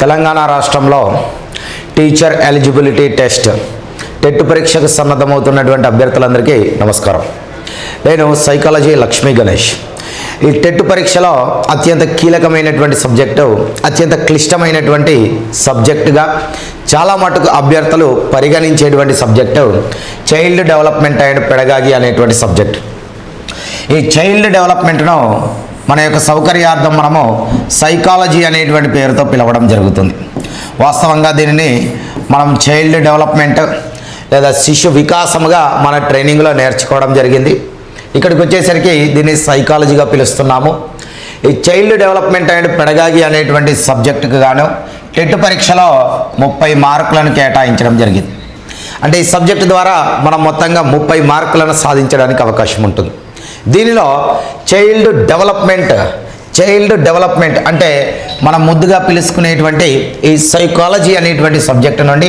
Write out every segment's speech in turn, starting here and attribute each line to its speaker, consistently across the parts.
Speaker 1: తెలంగాణ రాష్ట్రంలో teacher eligibility test TET పరీక్షకు సన్నద్ధమవుతున్నటువంటి అభ్యర్థులందరికీ నమస్కారం. నేను సైకాలజీ లక్ష్మీ గణేష్. ఈ టెట్ పరీక్షలో అత్యంత కీలకమైనటువంటి సబ్జెక్టు, అత్యంత క్లిష్టమైనటువంటి సబ్జెక్టుగా చాలా మటుకు అభ్యర్థులు పరిగణించేటువంటి subject child development and pedagogy అనేటువంటి సబ్జెక్ట్. ఈ చైల్డ్ డెవలప్మెంట్ను మన యొక్క సౌకర్యార్థం మనము సైకాలజీ అనేటువంటి పేరుతో పిలవడం జరుగుతుంది. వాస్తవంగా దీనిని మనం చైల్డ్ డెవలప్మెంట్ లేదా శిశు వికాసముగా మన ట్రైనింగ్లో నేర్చుకోవడం జరిగింది. ఇక్కడికి వచ్చేసరికి దీన్ని సైకాలజీగా పిలుస్తున్నాము. ఈ చైల్డ్ డెవలప్మెంట్ అండ్ పెడగాగి అనేటువంటి సబ్జెక్టుకు గాను టెట్ పరీక్షలో 30 మార్కులను కేటాయించడం జరిగింది. అంటే ఈ సబ్జెక్టు ద్వారా మనం మొత్తంగా 30 మార్కులను సాధించడానికి అవకాశం ఉంటుంది. దీనిలో చైల్డ్ డెవలప్మెంట్ అంటే మనం ముద్దుగా పిలుచుకునేటువంటి ఈ సైకాలజీ అనేటువంటి సబ్జెక్టు నుండి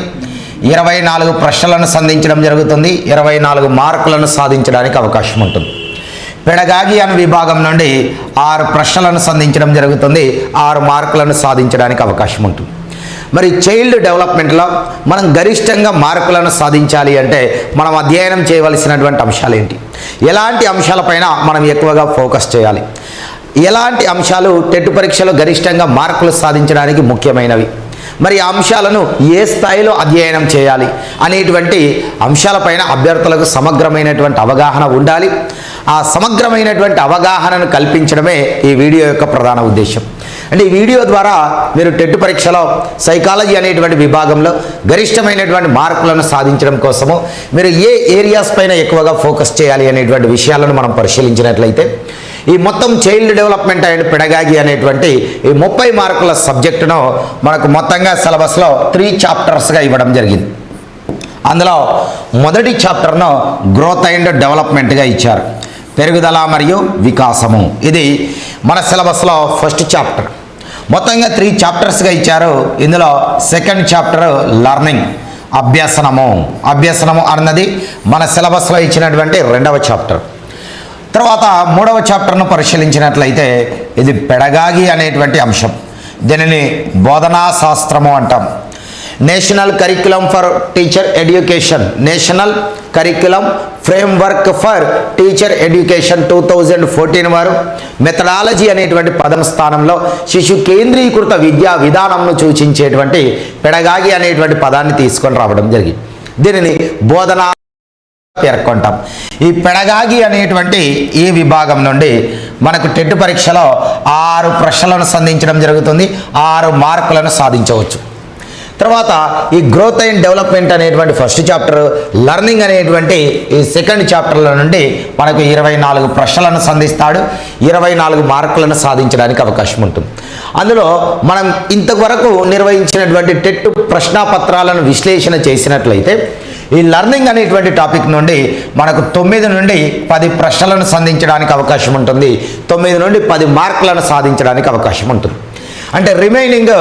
Speaker 1: 24 ప్రశ్నలను సంధించడం జరుగుతుంది. 24 మార్కులను సాధించడానికి అవకాశం ఉంటుంది. పెడగాగి అనే విభాగం నుండి 6 ప్రశ్నలను సంధించడం జరుగుతుంది. 6 మార్కులను సాధించడానికి అవకాశం ఉంటుంది. మరి చైల్డ్ డెవలప్మెంట్లో మనం గరిష్టంగా మార్కులను సాధించాలి అంటే మనం అధ్యయనం చేయవలసినటువంటి అంశాలు ఏంటి, ఎలాంటి అంశాలపైన మనం ఎక్కువగా ఫోకస్ చేయాలి, ఎలాంటి అంశాలు టెట్ పరీక్షలో గరిష్టంగా మార్కులు సాధించడానికి ముఖ్యమైనవి, మరి ఆ అంశాలను ఏ స్థాయిలో అధ్యయనం చేయాలి అనేటువంటి అంశాలపైన అభ్యర్థులకు సమగ్రమైనటువంటి అవగాహన ఉండాలి. ఆ సమగ్రమైనటువంటి అవగాహనను కల్పించడమే ఈ వీడియో యొక్క ప్రధాన ఉద్దేశం. అంటే ఈ వీడియో ద్వారా మీరు టెట్ పరీక్షలో సైకాలజీ అనేటువంటి విభాగంలో గరిష్టమైనటువంటి మార్కులను సాధించడం కోసము మీరు ఏ ఏరియాస్ పైన ఎక్కువగా ఫోకస్ చేయాలి అనేటువంటి విషయాలను మనం పరిశీలించినట్లయితే ఈ మొత్తం చైల్డ్ డెవలప్మెంట్ అండ్ పెడగాగి అనేటువంటి ఈ 30 మార్కుల సబ్జెక్టును మనకు మొత్తంగా సిలబస్లో 3 చాప్టర్స్గా ఇవ్వడం జరిగింది. అందులో మొదటి చాప్టర్ను గ్రోత్ అండ్ డెవలప్మెంట్గా ఇచ్చారు, పెరుగుదల మరియు వికాసము. ఇది మన సిలబస్లో ఫస్ట్ చాప్టర్. మొత్తంగా 3 చాప్టర్స్గా ఇచ్చారు. ఇందులో సెకండ్ చాప్టర్ లర్నింగ్, అభ్యసనము అన్నది మన సిలబస్లో ఇచ్చినటువంటి 2వ చాప్టర్. తర్వాత 3వ చాప్టర్ను పరిశీలించినట్లయితే ఇది పెడగాగి అనేటువంటి అంశం. దీనిని బోధనా శాస్త్రము అంటాం. National curriculum for teacher education, national curriculum framework for teacher education 2014 వారు మెథడాలజీ అనేటువంటి పదం స్థానంలో శిశు కేంద్రీకృత విద్యా విధానంను సూచించేటువంటి పెడగాగి అనేటువంటి పదాన్ని తీసుకొని రావడం జరిగింది. దీనిని బోధనా పేర్కొంటాం. ఈ పెడగాగి అనేటువంటి ఈ విభాగం నుండి మనకు టెట్ పరీక్షలో 6 ప్రశ్నలను సంధించడం జరుగుతుంది. 6 మార్కులను సాధించవచ్చు. తర్వాత ఈ గ్రోత్ అండ్ డెవలప్మెంట్ అనేటువంటి ఫస్ట్ చాప్టర్, లర్నింగ్ అనేటువంటి ఈ సెకండ్ చాప్టర్ల నుండి మనకు 24 ప్రశ్నలను సంధిస్తాడు. 24 మార్కులను సాధించడానికి అవకాశం ఉంటుంది. అందులో మనం ఇంతవరకు నిర్వహించినటువంటి టెట్ ప్రశ్నాపత్రాలను విశ్లేషణ చేసినట్లయితే ఈ లర్నింగ్ అనేటువంటి టాపిక్ నుండి మనకు 9 నుండి 10 ప్రశ్నలను సంధించడానికి అవకాశం ఉంటుంది. 9 నుండి 10 మార్కులను సాధించడానికి అవకాశం ఉంటుంది. అంటే రిమైనింగ్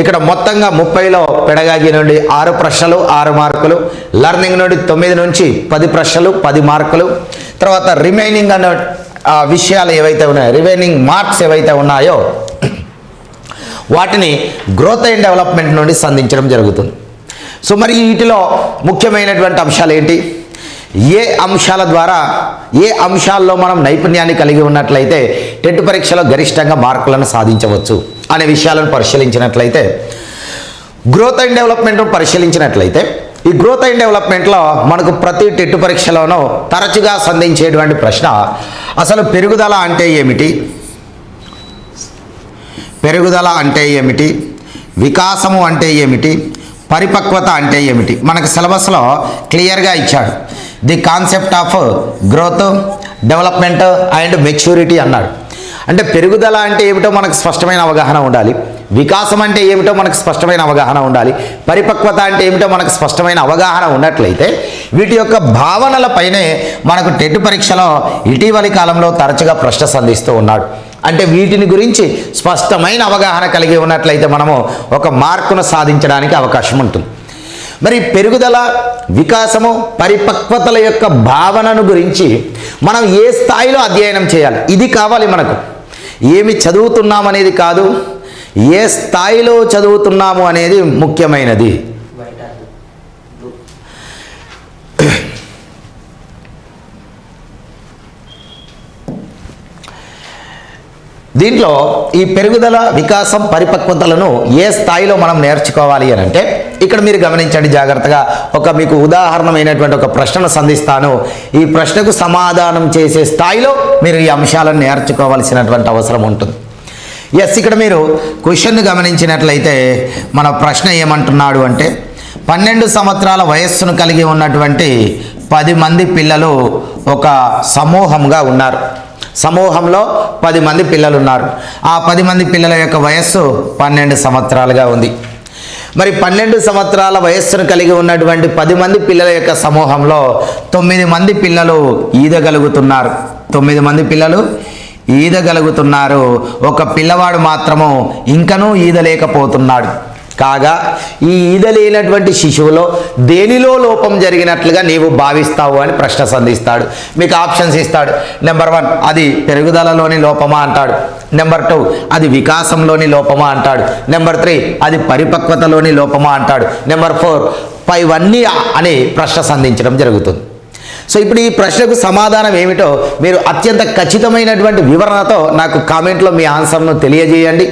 Speaker 1: ఇక్కడ మొత్తంగా 30లో పెడగాగి నుండి 6 ప్రశ్నలు 6 మార్కులు, లర్నింగ్ నుండి 9 నుంచి 10 ప్రశ్నలు 10 మార్కులు, తర్వాత రిమైనింగ్ అనే విషయాలు ఏవైతే ఉన్నాయో, రిమైనింగ్ మార్క్స్ ఏవైతే ఉన్నాయో వాటిని గ్రోత్ అండ్ డెవలప్మెంట్ నుండి సంధించడం జరుగుతుంది. సో మరి వీటిలో ముఖ్యమైనటువంటి అంశాలు ఏంటి, ఏ అంశాల ద్వారా ఏ అంశాల్లో మనం నైపుణ్యాన్ని కలిగి ఉన్నట్లయితే టెట్ పరీక్షలో గరిష్టంగా మార్కులను సాధించవచ్చు అనే విషయాలను పరిశీలించినట్లయితే గ్రోత్ అండ్ డెవలప్మెంట్ పరిశీలించినట్లయితే ఈ గ్రోత్ అండ్ డెవలప్మెంట్లో మనకు ప్రతి టెట్ పరీక్షలోనూ తరచుగా సంధించేటువంటి ప్రశ్న అసలు పెరుగుదల అంటే ఏమిటి, వికాసము అంటే ఏమిటి, పరిపక్వత అంటే ఏమిటి. మనకు సిలబస్లో క్లియర్గా ఇచ్చాడు. The concept of growth, development and maturity అన్నాడు. అంటే పెరుగుదల అంటే ఏమిటో మనకు స్పష్టమైన అవగాహన ఉండాలి, వికాసం అంటే ఏమిటో మనకు స్పష్టమైన అవగాహన ఉండాలి, పరిపక్వత అంటే ఏమిటో మనకు స్పష్టమైన అవగాహన ఉన్నట్లయితే వీటి యొక్క భావనలపైనే మనకు టెట్ పరీక్షలో ఇటీవలి కాలంలో తరచుగా ప్రశ్న సంధిస్తూ ఉన్నాడు. అంటే వీటిని గురించి స్పష్టమైన అవగాహన కలిగి ఉన్నట్లయితే మనము ఒక మార్కును సాధించడానికి అవకాశం ఉంటుంది. మరి పెరుగుదల, వికాసము, పరిపక్వతల యొక్క భావనను గురించి మనం ఏ స్థాయిలో అధ్యయనం చేయాలి, ఇది కావాలి మనకు. ఏమి చదువుతున్నామనేది కాదు, ఏ స్థాయిలో చదువుతున్నాము అనేది ముఖ్యమైనది. దీంట్లో ఈ పెరుగుదల, వికాసం, పరిపక్వతలను ఏ స్థాయిలో మనం నేర్చుకోవాలి అని అంటే ఇక్కడ మీరు గమనించండి జాగ్రత్తగా. మీకు ఉదాహరణమైనటువంటి ఒక ప్రశ్నను సంధిస్తాను. ఈ ప్రశ్నకు సమాధానం చేసే స్థాయిలో మీరు ఈ అంశాలను నేర్చుకోవాల్సినటువంటి అవసరం ఉంటుంది. ఇక్కడ మీరు క్వశ్చన్ గమనించినట్లయితే మన ప్రశ్న ఏమంటున్నాడు అంటే 12 సంవత్సరాల వయస్సును కలిగి ఉన్నటువంటి 10 మంది పిల్లలు ఒక సమూహంగా ఉన్నారు. సమూహంలో 10 మంది పిల్లలు ఉన్నారు. ఆ 10 మంది పిల్లల యొక్క వయస్సు 12 సంవత్సరాలుగా ఉంది. మరి 12 సంవత్సరాల వయస్సును కలిగి ఉన్నటువంటి 10 మంది పిల్లల యొక్క సమూహంలో 9 మంది పిల్లలు ఈదగలుగుతున్నారు. 9 మంది పిల్లలు ఈదగలుగుతున్నారు. ఒక పిల్లవాడు మాత్రము ఇంకనూ ఈదలేకపోతున్నాడు. కాగా ఈ ఈదలేనటువంటి శిశువులో దేనిలో లోపం జరిగినట్లుగా నీవు భావిస్తావు అని ప్రశ్న సంధిస్తాడు. మీకు ఆప్షన్స్ ఇస్తాడు. నెంబర్ 1 అది పెరుగుదలలోని లోపమా అంటాడు. నెంబర్ 2 అది వికాసంలోని లోపమా అంటాడు. నెంబర్ 3 అది పరిపక్వతలోని లోపమా అంటాడు. నెంబర్ 4 పైవన్నీ అని ప్రశ్న సంధించడం జరుగుతుంది. సో ఇప్పుడు ఈ ప్రశ్నకు సమాధానం ఏమిటో మీరు అత్యంత ఖచ్చితమైనటువంటి వివరణతో నాకు కామెంట్లో మీ ఆన్సర్ను తెలియజేయండి.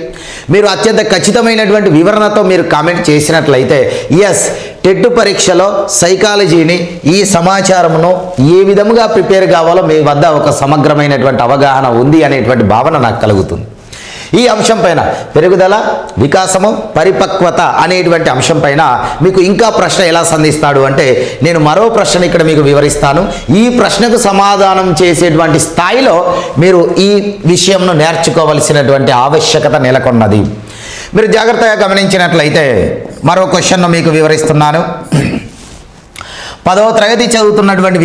Speaker 1: మీరు అత్యంత ఖచ్చితమైనటువంటి వివరణతో మీరు కామెంట్ చేసినట్లయితే టెట్ పరీక్షలో సైకాలజీని ఈ సమాచారమును ఏ విధముగా ప్రిపేర్ కావాలో మీ వద్ద ఒక సమగ్రమైనటువంటి అవగాహన ఉంది అనేటువంటి భావన నాకు కలుగుతుంది. ఈ అంశం పైన పెరుగుదల, వికాసము, పరిపక్వత అనేటువంటి అంశం పైన మీకు ఇంకా ప్రశ్న ఎలా సంధిస్తాడు అంటే నేను మరో ప్రశ్న ఇక్కడ మీకు వివరిస్తాను. ఈ ప్రశ్నకు సమాధానం చేసేటువంటి స్థాయిలో మీరు ఈ విషయంను నేర్చుకోవలసినటువంటి ఆవశ్యకత నెలకొన్నది. మీరు జాగ్రత్తగా గమనించినట్లయితే మరో క్వశ్చన్ను మీకు వివరిస్తున్నాను. 10వ తరగతి చదువుతున్నటువంటి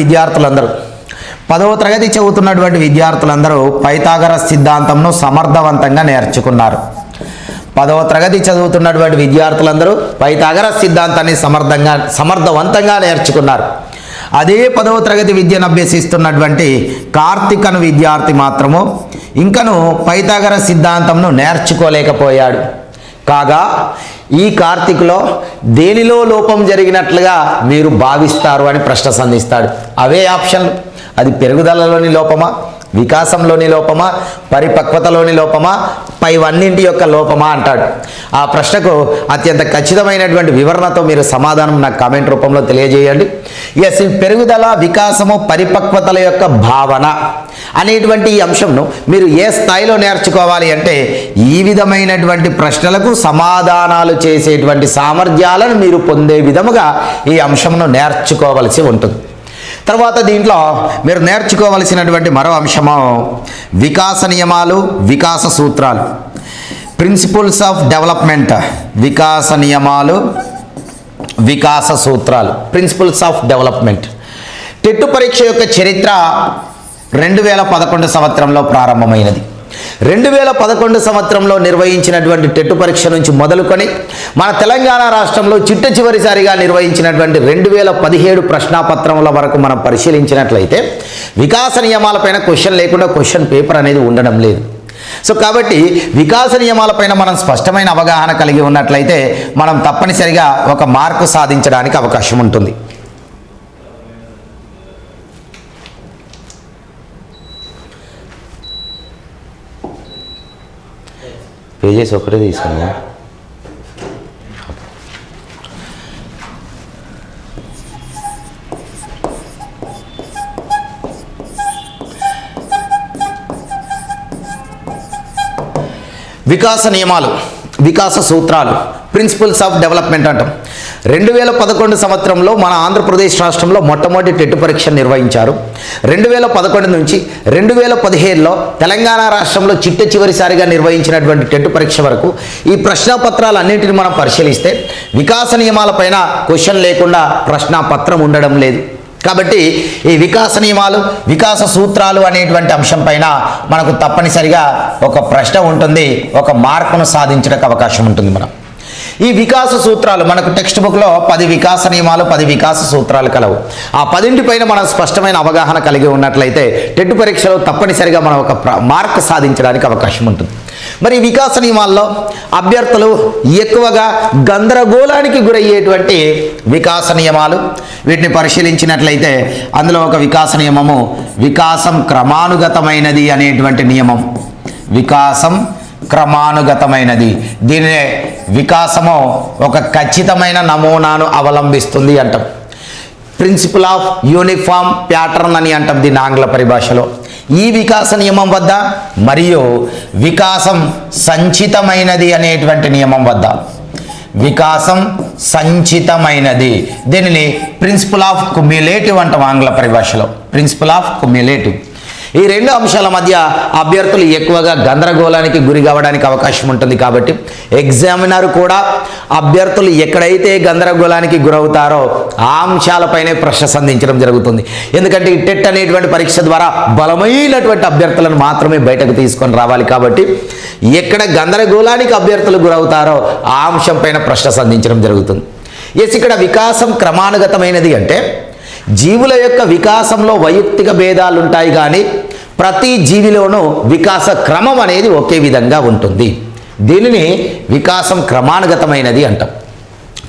Speaker 1: విద్యార్థులందరూ పైథాగరస్ సిద్ధాంతంను సమర్థవంతంగా నేర్చుకున్నారు. 10వ తరగతి చదువుతున్నటువంటి విద్యార్థులందరూ పైథాగరస్ సిద్ధాంతాన్ని సమర్థవంతంగా నేర్చుకున్నారు. అదే 10వ తరగతి విద్యను అభ్యసిస్తున్నటువంటి కార్తిక్ అను విద్యార్థి మాత్రము ఇంకను పైథాగరస్ సిద్ధాంతంను నేర్చుకోలేకపోయాడు. కాగా ఈ కార్తిక్లో దేనిలో లోపం జరిగినట్లుగా మీరు భావిస్తారు అని ప్రశ్న సంధిస్తాడు. అవే ఆప్షన్లు. అది పెరుగుదలలోని లోపమా, వికాసంలోని లోపమా, పరిపక్వతలోని లోపమా, పైవన్నింటి యొక్క లోపమా అంటాడు. ఆ ప్రశ్నకు అత్యంత ఖచ్చితమైనటువంటి వివరణతో మీరు సమాధానం నాకు కామెంట్ రూపంలో తెలియజేయండి. ఈ పెరుగుదల, వికాసము, పరిపక్వతల యొక్క భావన అనేటువంటి ఈ అంశంను మీరు ఏ స్థాయిలో నేర్చుకోవాలి అంటే ఈ విధమైనటువంటి ప్రశ్నలకు సమాధానాలు చేసేటువంటి సామర్థ్యాలను మీరు పొందే విధముగా ఈ అంశంను నేర్చుకోవలసి ఉంటుంది. తర్వాత దీంట్లో మీరు నేర్చుకోవలసినటువంటి మరో అంశము వికాస నియమాలు, వికాస సూత్రాలు, ప్రిన్సిపల్స్ ఆఫ్ డెవలప్మెంట్. వికాస నియమాలు, వికాస సూత్రాలు, ప్రిన్సిపల్స్ ఆఫ్ డెవలప్మెంట్. టెట్ పరీక్ష యొక్క చరిత్ర 2011 సంవత్సరంలో ప్రారంభమైనది. 2011 సంవత్సరంలో నిర్వహించినటువంటి టెట్ పరీక్ష నుంచి మొదలుకొని మన తెలంగాణ రాష్ట్రంలో చిట్ట చివరిసారిగా నిర్వహించినటువంటి 2017 ప్రశ్నాపత్రముల వరకు మనం పరిశీలించినట్లయితే వికాస నియమాలపైన క్వశ్చన్ లేకుండా క్వశ్చన్ పేపర్ అనేది ఉండడం లేదు. సో కాబట్టి వికాస నియమాలపైన మనం స్పష్టమైన అవగాహన కలిగి ఉన్నట్లయితే మనం తప్పనిసరిగా ఒక మార్కు సాధించడానికి అవకాశం ఉంటుంది. పేజెస్ ఒకటే తీసుకున్నా. వికాస నియమాలు, వికాస సూత్రాలు, ప్రిన్సిపల్స్ ఆఫ్ డెవలప్మెంట్ అంటాం. 2011 సంవత్సరంలో మన ఆంధ్రప్రదేశ్ రాష్ట్రంలో మొట్టమొదటి టెట్ పరీక్ష నిర్వహించారు. 2011 నుంచి 2017లో తెలంగాణ రాష్ట్రంలో చిట్ట చివరిసారిగా నిర్వహించినటువంటి టెట్ పరీక్ష వరకు ఈ ప్రశ్నాపత్రాలన్నింటినీ మనం పరిశీలిస్తే వికాస నియమాలపైన క్వశ్చన్ లేకుండా ప్రశ్నాపత్రం ఉండడం లేదు. కాబట్టి ఈ వికాస నియమాలు, వికాస సూత్రాలు అనేటువంటి అంశం పైన మనకు తప్పనిసరిగా ఒక ప్రశ్న ఉంటుంది, ఒక మార్కును సాధించడానికి అవకాశం ఉంటుంది. మనం ఈ వికాస సూత్రాలు మనకు టెక్స్ట్ బుక్లో 10 వికాస నియమాలు, 10 వికాస సూత్రాలు కలవు. ఆ 10 పైన మనం స్పష్టమైన అవగాహన కలిగి ఉన్నట్లయితే టెట్ పరీక్షలో తప్పనిసరిగా మనం ఒక మార్క్ సాధించడానికి అవకాశం ఉంటుంది. మరి వికాస నియమాల్లో అభ్యర్థులు ఎక్కువగా గందరగోళానికి గురయ్యేటువంటి వికాస నియమాలు, వీటిని పరిశీలించినట్లయితే అందులో ఒక వికాస నియమము వికాసం క్రమానుగతమైనది అనేటువంటి నియమం. వికాసం క్రమానుగతమైనది, దీనినే వికాసము ఒక ఖచ్చితమైన నమూనాను అవలంబిస్తుంది అంటాం. ప్రిన్సిపల్ ఆఫ్ యూనిఫామ్ ప్యాటర్న్ అని అంటాం దీన్ని ఆంగ్ల పరిభాషలో. ఈ వికాస నియమం వద్ద మరియు వికాసం సంచితమైనది అనేటువంటి నియమం వద్ద, వికాసం సంచితమైనది, దీనిని ప్రిన్సిపల్ ఆఫ్ క్యుములేటివ్ అంటాం ఆంగ్ల పరిభాషలో. Principle of cumulative. ఈ రెండు అంశాల మధ్య అభ్యర్థులు ఎక్కువగా గందరగోళానికి గురి కావడానికి అవకాశం ఉంటుంది. కాబట్టి ఎగ్జామినర్ కూడా అభ్యర్థులు ఎక్కడైతే గందరగోళానికి గురవుతారో ఆ అంశాలపైనే ప్రశ్న సంధించడం జరుగుతుంది. ఎందుకంటే ఈ టెట్ అనేటువంటి పరీక్ష ద్వారా బలమైనటువంటి అభ్యర్థులను మాత్రమే బయటకు తీసుకొని రావాలి. కాబట్టి ఎక్కడ గందరగోళానికి అభ్యర్థులు గురవుతారో ఆ అంశం పైన ప్రశ్న సంధించడం జరుగుతుంది. ఇక్కడ వికాసం క్రమానుగతమైనది అంటే జీవుల యొక్క వికాసంలో వైయక్తిక భేదాలు ఉంటాయి, కానీ ప్రతి జీవిలోనూ వికాస క్రమం అనేది ఒకే విధంగా ఉంటుంది. దీనిని వికాసం క్రమానుగతమైనది అంటాం.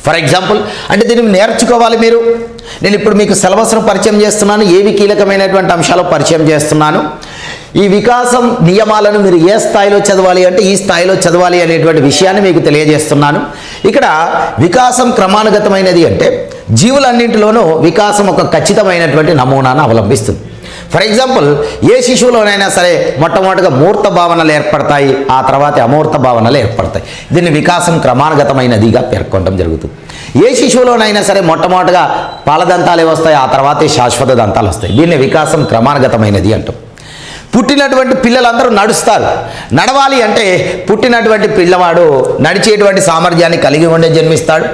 Speaker 1: ఫర్ ఎగ్జాంపుల్, అంటే దీన్ని నేర్చుకోవాలి మీరు. నేను ఇప్పుడు మీకు సిలబస్ను పరిచయం చేస్తున్నాను, ఏవి కీలకమైనటువంటి అంశాలు పరిచయం చేస్తున్నాను. ఈ వికాసం నియమాలను మీరు ఏ స్థాయిలో చదవాలి అంటే ఈ స్థాయిలో చదవాలి అనేటువంటి విషయాన్ని మీకు తెలియజేస్తున్నాను. ఇక్కడ వికాసం క్రమానుగతమైనది అంటే జీవులన్నింటిలోనూ వికాసం ఒక ఖచ్చితమైనటువంటి నమూనాను అవలంబిస్తుంది. ఫర్ ఎగ్జాంపుల్, ఏ శిశువులోనైనా సరే మొట్టమొదటిగా మూర్త భావనలు ఏర్పడతాయి, ఆ తర్వాత అమూర్త భావనలు ఏర్పడతాయి. దీన్ని వికాసం క్రమానుగతమైనదిగా పేర్కొనడం జరుగుతుంది. ఏ శిశువులోనైనా సరే మొట్టమొదటిగా పాలదంతాలే వస్తాయి, ఆ తర్వాతే శాశ్వత దంతాలు వస్తాయి. దీన్ని వికాసం క్రమానుగతమైనది అంటాం. పుట్టినటువంటి పిల్లలందరూ నడుస్తారు. నడవాలి అంటే పుట్టినటువంటి పిల్లవాడు నడిచేటువంటి సామర్థ్యాన్ని కలిగి ఉండే జన్మిస్తాడు.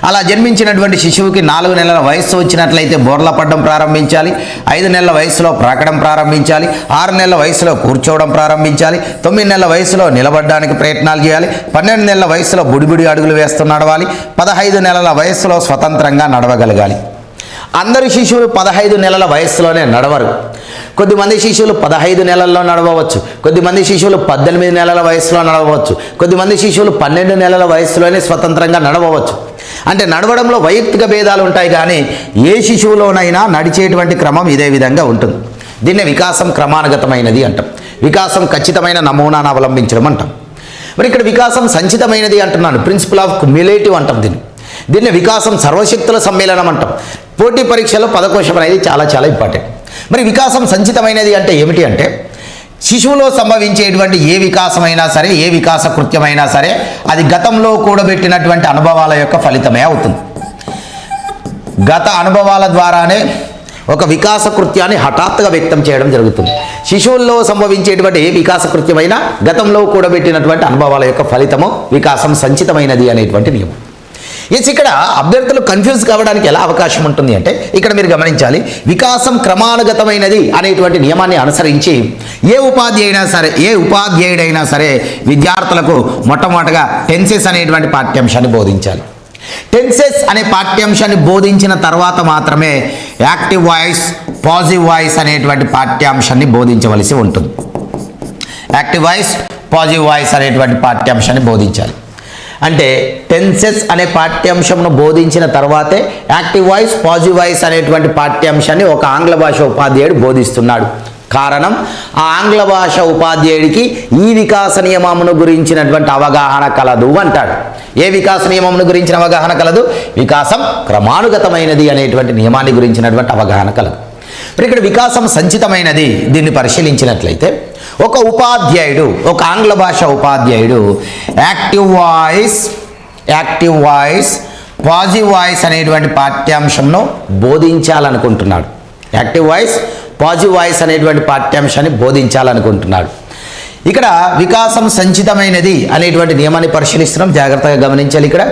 Speaker 1: అలా జన్మించినటువంటి శిశువుకి 4 నెలల వయస్సు వచ్చినట్లయితే బోర్ల పడడం ప్రారంభించాలి, 5 నెలల వయసులో ప్రాకడం ప్రారంభించాలి, 6 నెలల వయసులో కూర్చోవడం ప్రారంభించాలి, 9 నెలల వయసులో నిలబడడానికి ప్రయత్నాలు చేయాలి, 12 నెలల వయసులో బుడిబుడి అడుగులు వేస్తూ నడవాలి, 15 నెలల వయస్సులో స్వతంత్రంగా నడవగలగాలి. అందరు శిశువులు 15 నెలల వయస్సులోనే నడవరు. కొద్దిమంది శిశువులు 15 నెలల్లో నడవవచ్చు, కొద్దిమంది శిశువులు 18 నెలల వయసులో నడవవచ్చు, కొద్దిమంది శిశువులు 12 నెలల వయసులోనే స్వతంత్రంగా నడవవచ్చు. అంటే నడవడంలో వైయక్తిక భేదాలు ఉంటాయి, కానీ ఏ శిశువులోనైనా నడిచేటువంటి క్రమం ఇదే విధంగా ఉంటుంది. దీన్ని వికాసం క్రమానుగతమైనది అంటాం. వికాసం ఖచ్చితమైన నమూనాను అవలంబించడం అంటాం. మరి ఇక్కడ వికాసం సంచితమైనది అంటున్నాను, ప్రిన్సిపల్ ఆఫ్ క్యుములేటివ్ అంటాం దీన్ని వికాసం సర్వశక్తుల సమ్మేళనం అంటాం. పోటీ పరీక్షలో పదకోశం అనేది చాలా చాలా ఇంపార్టెంట్. మరి వికాసం సంచితమైనది అంటే ఏమిటి అంటే శిశువులో సంభవించేటువంటి ఏ వికాసమైనా సరే, ఏ వికాస కృత్యమైనా సరే అది గతంలో కూడబెట్టినటువంటి అనుభవాల యొక్క ఫలితమే అవుతుంది. గత అనుభవాల ద్వారానే ఒక వికాస కృత్యాన్ని హఠాత్తుగా వ్యక్తం చేయడం జరుగుతుంది. శిశువుల్లో సంభవించేటువంటి ఏ వికాస కృత్యమైనా గతంలో కూడబెట్టినటువంటి అనుభవాల యొక్క ఫలితము వికాసం సంచితమైనది అనేటువంటి నియమం. ఇక్కడ అభ్యర్థులు కన్ఫ్యూజ్ కావడానికి ఎలా అవకాశం ఉంటుంది అంటే ఇక్కడ మీరు గమనించాలి. వికాసం క్రమానుగతమైనది అనేటువంటి నియమాన్ని అనుసరించి ఏ ఉపాధ్యాయుడైనా సరే విద్యార్థులకు మొట్టమొదటిగా టెన్సెస్ అనేటువంటి పాఠ్యాంశాన్ని బోధించాలి. టెన్సెస్ అనే పాఠ్యాంశాన్ని బోధించిన తర్వాత మాత్రమే యాక్టివ్ వాయిస్, పాజిటివ్ వాయిస్ అనేటువంటి పాఠ్యాంశాన్ని బోధించవలసి ఉంటుంది. యాక్టివ్ వాయిస్, పాజిటివ్ వాయిస్ అనేటువంటి పాఠ్యాంశాన్ని బోధించాలి. అంటే టెన్సెస్ అనే పాఠ్యాంశంను బోధించిన తర్వాతే యాక్టివ్ వాయిస్, పాజిటివ్ వాయిస్ అనేటువంటి పాఠ్యాంశాన్ని ఒక ఆంగ్ల భాష ఉపాధ్యాయుడు బోధిస్తున్నాడు. కారణం, ఆ ఆంగ్ల భాష ఉపాధ్యాయుడికి ఈ వికాస నియమమును గురించినటువంటి అవగాహన కలదు అంటాడు. ఏ వికాస నియమమును గురించిన అవగాహన కలదు? వికాసం క్రమానుగతమైనది అనేటువంటి నియమాన్ని గురించినటువంటి అవగాహన కలదు. మరి ఇక్కడ వికాసం సంచితమైనది, దీన్ని పరిశీలించినట్లయితే ఒక ఉపాధ్యాయుడు, ఒక ఆంగ్ల భాష ఉపాధ్యాయుడు యాక్టివ్ వాయిస్, పాజిటివ్ వాయిస్ అనేటువంటి పాఠ్యాంశంను బోధించాలనుకుంటున్నాడు. యాక్టివ్ వాయిస్, పాజిటివ్ వాయిస్ అనేటువంటి పాఠ్యాంశాన్ని బోధించాలనుకుంటున్నాడు. ఇక్కడ వికాసం సంచితమైనది అనేటువంటి నియమాన్ని పరిశీలిస్తున్నాం, జాగ్రత్తగా గమనించాలి. ఇక్కడ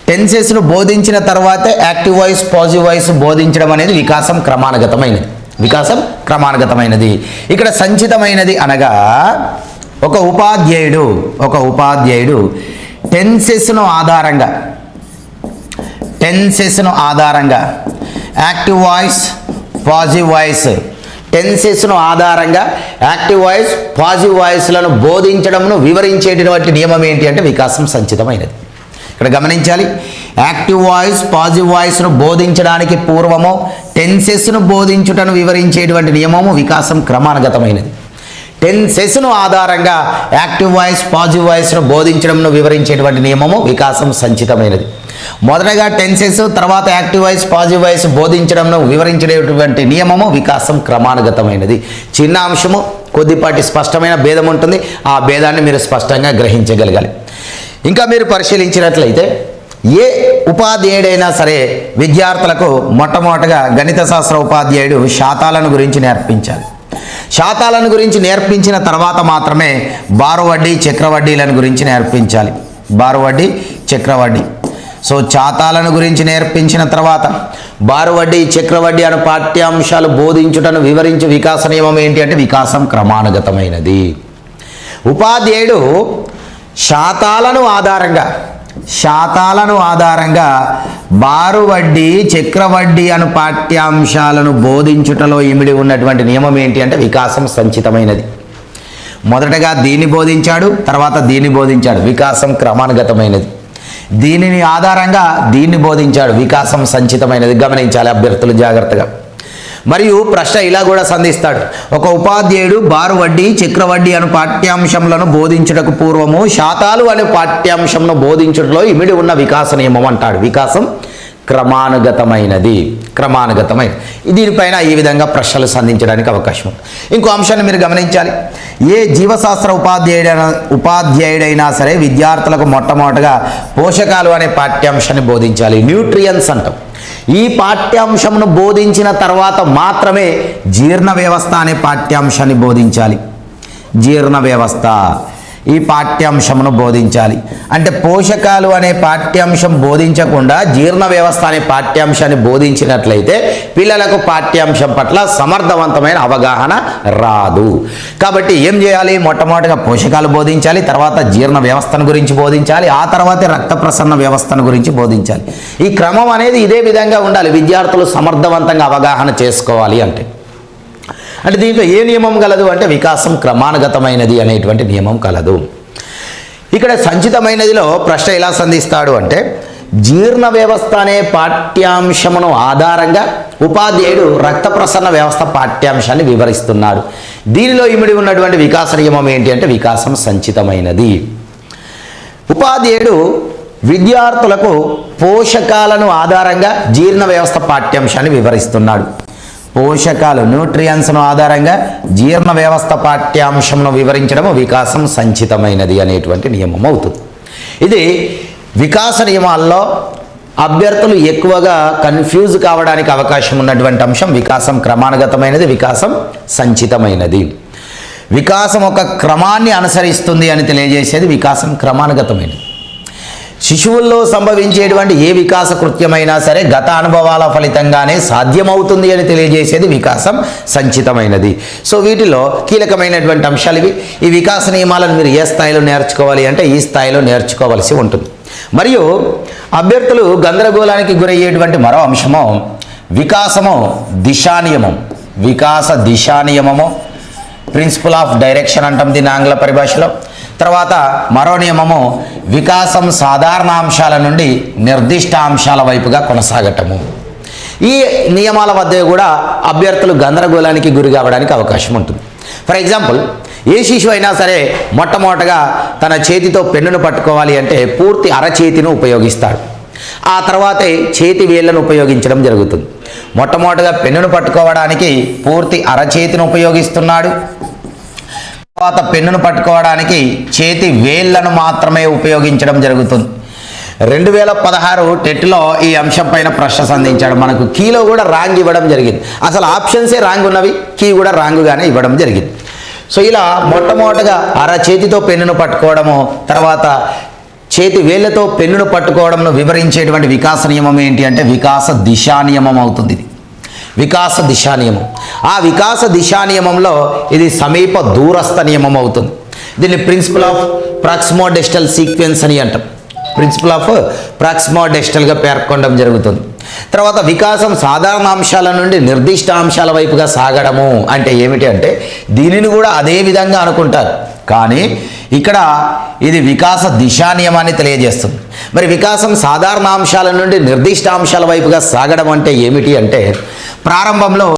Speaker 1: టెన్సెస్ను బోధించిన తర్వాతే యాక్టివ్ వాయిస్, పాజిటివ్ వాయిస్ బోధించడం అనేది వికాసం క్రమానుగతమైనది. వికాసం క్రమానుగతమైనది. ఇక్కడ సంచితమైనది అనగా ఒక ఉపాధ్యాయుడు టెన్సెస్ను ఆధారంగా యాక్టివ్ వాయిస్, పాజిటివ్ వాయిస్ టెన్సెస్ను ఆధారంగా యాక్టివ్ వాయిస్ పాజిటివ్ వాయిస్లను బోధించడంను వివరించేటటువంటి నియమం ఏంటి అంటే వికాసం సంచితమైనది. ఇక్కడ గమనించాలి, యాక్టివ్ వాయిస్ పాజిటివ్ వాయిస్ను బోధించడానికి పూర్వము టెన్సెస్ను బోధించుటను వివరించేటువంటి నియమము వికాసం క్రమానుగతమైనది. టెన్సెస్ను ఆధారంగా యాక్టివ్ వాయిస్ పాజిటివ్ వాయిస్ను బోధించడంను వివరించేటువంటి నియమము వికాసం సంచితమైనది. మొదటగా టెన్సెస్, తర్వాత యాక్టివ్ వాయిస్ పాజిటివ్ వాయిస్ బోధించడంను వివరించేటువంటి నియమము వికాసం క్రమానుగతమైనది. చిన్న అంశము, కొద్దిపాటి స్పష్టమైన భేదం ఉంటుంది. ఆ భేదాన్ని మీరు స్పష్టంగా గ్రహించగలగాలి. ఇంకా మీరు పరిశీలించినట్లయితే ఏ ఉపాధ్యాయుడైనా సరే విద్యార్థులకు మొట్టమొదటగా గణిత శాస్త్ర ఉపాధ్యాయుడు శాతాలను గురించి నేర్పించాలి. శాతాలను గురించి నేర్పించిన తర్వాత మాత్రమే బారువడ్డీ చక్రవడ్డీలను గురించి నేర్పించాలి. బారువడ్డీ చక్రవడ్డీ. సో శాతాలను గురించి నేర్పించిన తర్వాత బారువడ్డీ చక్రవడ్డీ అను పాఠ్యాంశాలు బోధించుటను వివరించు వికాస నియమం ఏంటి అంటే వికాసం క్రమానుగతమైనది. ఉపాధ్యాయుడు శాతాలను ఆధారంగా బారువడ్డీ చక్రవడ్డీ అను పాఠ్యాంశాలను బోధించుటలో ఇమిడి ఉన్నటువంటి నియమం ఏంటి అంటే వికాసం సంచితమైనది. మొదటగా దీన్ని బోధించాడు, తర్వాత దీన్ని బోధించాడు, వికాసం క్రమానుగతమైనది. దీనిని ఆధారంగా దీన్ని బోధించాడు, వికాసం సంచితమైనది. గమనించాలి అభ్యర్థులు జాగ్రత్తగా. మరియు ప్రశ్న ఇలా కూడా సంధిస్తాడు, ఒక ఉపాధ్యాయుడు బారువడ్డీ చక్రవడ్డీ అను పాఠ్యాంశంలను బోధించుటకు పూర్వము శాతాలు అనే పాఠ్యాంశంను బోధించుటలో ఇమిడి ఉన్న వికాస నియమం అంటాడు. వికాసం క్రమానుగతమైనది. దీనిపైన ఈ విధంగా ప్రశ్నలు సంధించడానికి అవకాశం ఉంది. ఇంకో అంశాన్ని మీరు గమనించాలి, ఏ జీవశాస్త్ర ఉపాధ్యాయుడైనా సరే విద్యార్థులకు మొట్టమొదటగా పోషకాలు అనే పాఠ్యాంశాన్ని బోధించాలి. న్యూట్రియన్స్ అంటాం. ఈ పాఠ్యాంశంను బోధించిన తర్వాత మాత్రమే జీర్ణ వ్యవస్థ అనే పాఠ్యాంశాన్ని బోధించాలి. జీర్ణ వ్యవస్థ ఈ పాఠ్యాంశమును బోధించాలి. అంటే పోషకాలు అనే పాఠ్యాంశం బోధించకుండా జీర్ణ వ్యవస్థ అనే పాఠ్యాంశాన్ని బోధించినట్లయితే పిల్లలకు పాఠ్యాంశం పట్ల సమర్థవంతమైన అవగాహన రాదు. కాబట్టి ఏం చేయాలి, మొట్టమొదటిగా పోషకాలు బోధించాలి, తర్వాత జీర్ణ వ్యవస్థను గురించి బోధించాలి, ఆ తర్వాతే రక్త ప్రసరణ వ్యవస్థను గురించి బోధించాలి. ఈ క్రమం అనేది ఇదే విధంగా ఉండాలి విద్యార్థులు సమర్థవంతంగా అవగాహన చేసుకోవాలి అంటే దీంట్లో ఏ నియమం కలదు అంటే వికాసం క్రమానుగతమైనది అనేటువంటి నియమం కలదు. ఇక్కడ సంచితమైనదిలో ప్రశ్న ఎలా సంధిస్తాడు అంటే జీర్ణ వ్యవస్థ అనే పాఠ్యాంశమును ఆధారంగా ఉపాధ్యాయుడు రక్త ప్రసరణ వ్యవస్థ పాఠ్యాంశాన్ని వివరిస్తున్నాడు. దీనిలో ఇమిడి ఉన్నటువంటి వికాస నియమం ఏంటి అంటే వికాసం సంచితమైనది. ఉపాధ్యాయుడు విద్యార్థులకు పోషకాలను ఆధారంగా జీర్ణ వ్యవస్థ పాఠ్యాంశాన్ని వివరిస్తున్నాడు. పోషకాలు న్యూట్రియన్స్ను ఆధారంగా జీర్ణ వ్యవస్థ పాఠ్యాంశంను వివరించడం వికాసం సంచితమైనది అనేటువంటి నియమం అవుతుంది. ఇది వికాస నియమాల్లో అభ్యర్థులు ఎక్కువగా కన్ఫ్యూజ్ కావడానికి అవకాశం ఉన్నటువంటి అంశం. వికాసం క్రమానుగతమైనది, వికాసం సంచితమైనది. వికాసం ఒక క్రమాన్ని అనుసరిస్తుంది అని తెలియజేసేది వికాసం క్రమానుగతమైనది. శిశువుల్లో సంభవించేటువంటి ఏ వికాస కృత్యమైనా సరే గత అనుభవాల ఫలితంగానే సాధ్యమవుతుంది అని తెలియజేసేది వికాసం సంచితమైనది. సో వీటిలో కీలకమైనటువంటి అంశాలు ఇవి. ఈ వికాస నియమాలను మీరు ఏ స్థాయిలో నేర్చుకోవాలి అంటే ఈ స్థాయిలో నేర్చుకోవాల్సి ఉంటుంది. మరియు అభ్యర్థులు గందరగోళానికి గురయ్యేటువంటి మరో అంశము వికాసము దిశానియమం. వికాస దిశానియమము, ప్రిన్సిపల్ ఆఫ్ డైరెక్షన్ అంటాం దీని ఆంగ్ల పరిభాషలో. తర్వాత మరో నియమము వికాసం సాధారణ అంశాల నుండి నిర్దిష్ట అంశాల వైపుగా కొనసాగటము. ఈ నియమాల వద్ద కూడా అభ్యర్థులు గందరగోళానికి గురి కావడానికి అవకాశం ఉంటుంది. ఫర్ ఎగ్జాంపుల్, ఏ శిశువు అయినా సరే మొట్టమొదటగా తన చేతితో పెన్నును పట్టుకోవాలి అంటే పూర్తి అరచేతిని ఉపయోగిస్తాడు. ఆ తర్వాతే చేతి వేళ్లను ఉపయోగించడం జరుగుతుంది. మొట్టమొదటగా పెన్నును పట్టుకోవడానికి పూర్తి అరచేతిని ఉపయోగిస్తున్నాడు. తర్వాత పెన్నును పట్టుకోవడానికి చేతి వేళ్లను మాత్రమే ఉపయోగించడం జరుగుతుంది. 2016 టెట్లో ఈ అంశం పైన ప్రశ్న సంధించాడు. మనకు కీలో కూడా రాంగ్ ఇవ్వడం జరిగింది. అసలు ఆప్షన్సే రాంగ్ ఉన్నవి, కీ కూడా రాంగ్గానే ఇవ్వడం జరిగింది. సో ఇలా మొట్టమొదటగా అరచేతితో పెన్నును పట్టుకోవడము, తర్వాత చేతి వేళ్లతో పెన్నును పట్టుకోవడంను వివరించేటువంటి వికాస నియమం ఏంటి అంటే వికాస దిశా నియమం అవుతుంది. ఇది వికాస దిశా నియమం. ఆ వికాస దిశా నియమంలో ఇది సమీప దూరస్థ నియమం అవుతుంది. దీన్ని ప్రిన్సిపల్ ఆఫ్ ప్రాక్సిమోడెస్టల్ సీక్వెన్స్ అని అంటాం. ప్రిన్సిపల్ ఆఫ్ ప్రాక్సిమోడెస్టల్గా పేర్కొనడం జరుగుతుంది. తర్వాత వికాసం సాధారణ అంశాల నుండి నిర్దిష్ట అంశాల వైపుగా సాగడము అంటే ఏమిటి అంటే దీనిని కూడా అదే విధంగా అనుకుంటారు, కానీ ఇక్కడ ఇది వికాస దిశా నియమాన్ని తెలియజేస్తుంది. మరి వికాసం సాధారణ అంశాల నుండి నిర్దిష్ట అంశాల వైపుగా సాగడం అంటే ఏమిటి అంటే ప్రారంభంలో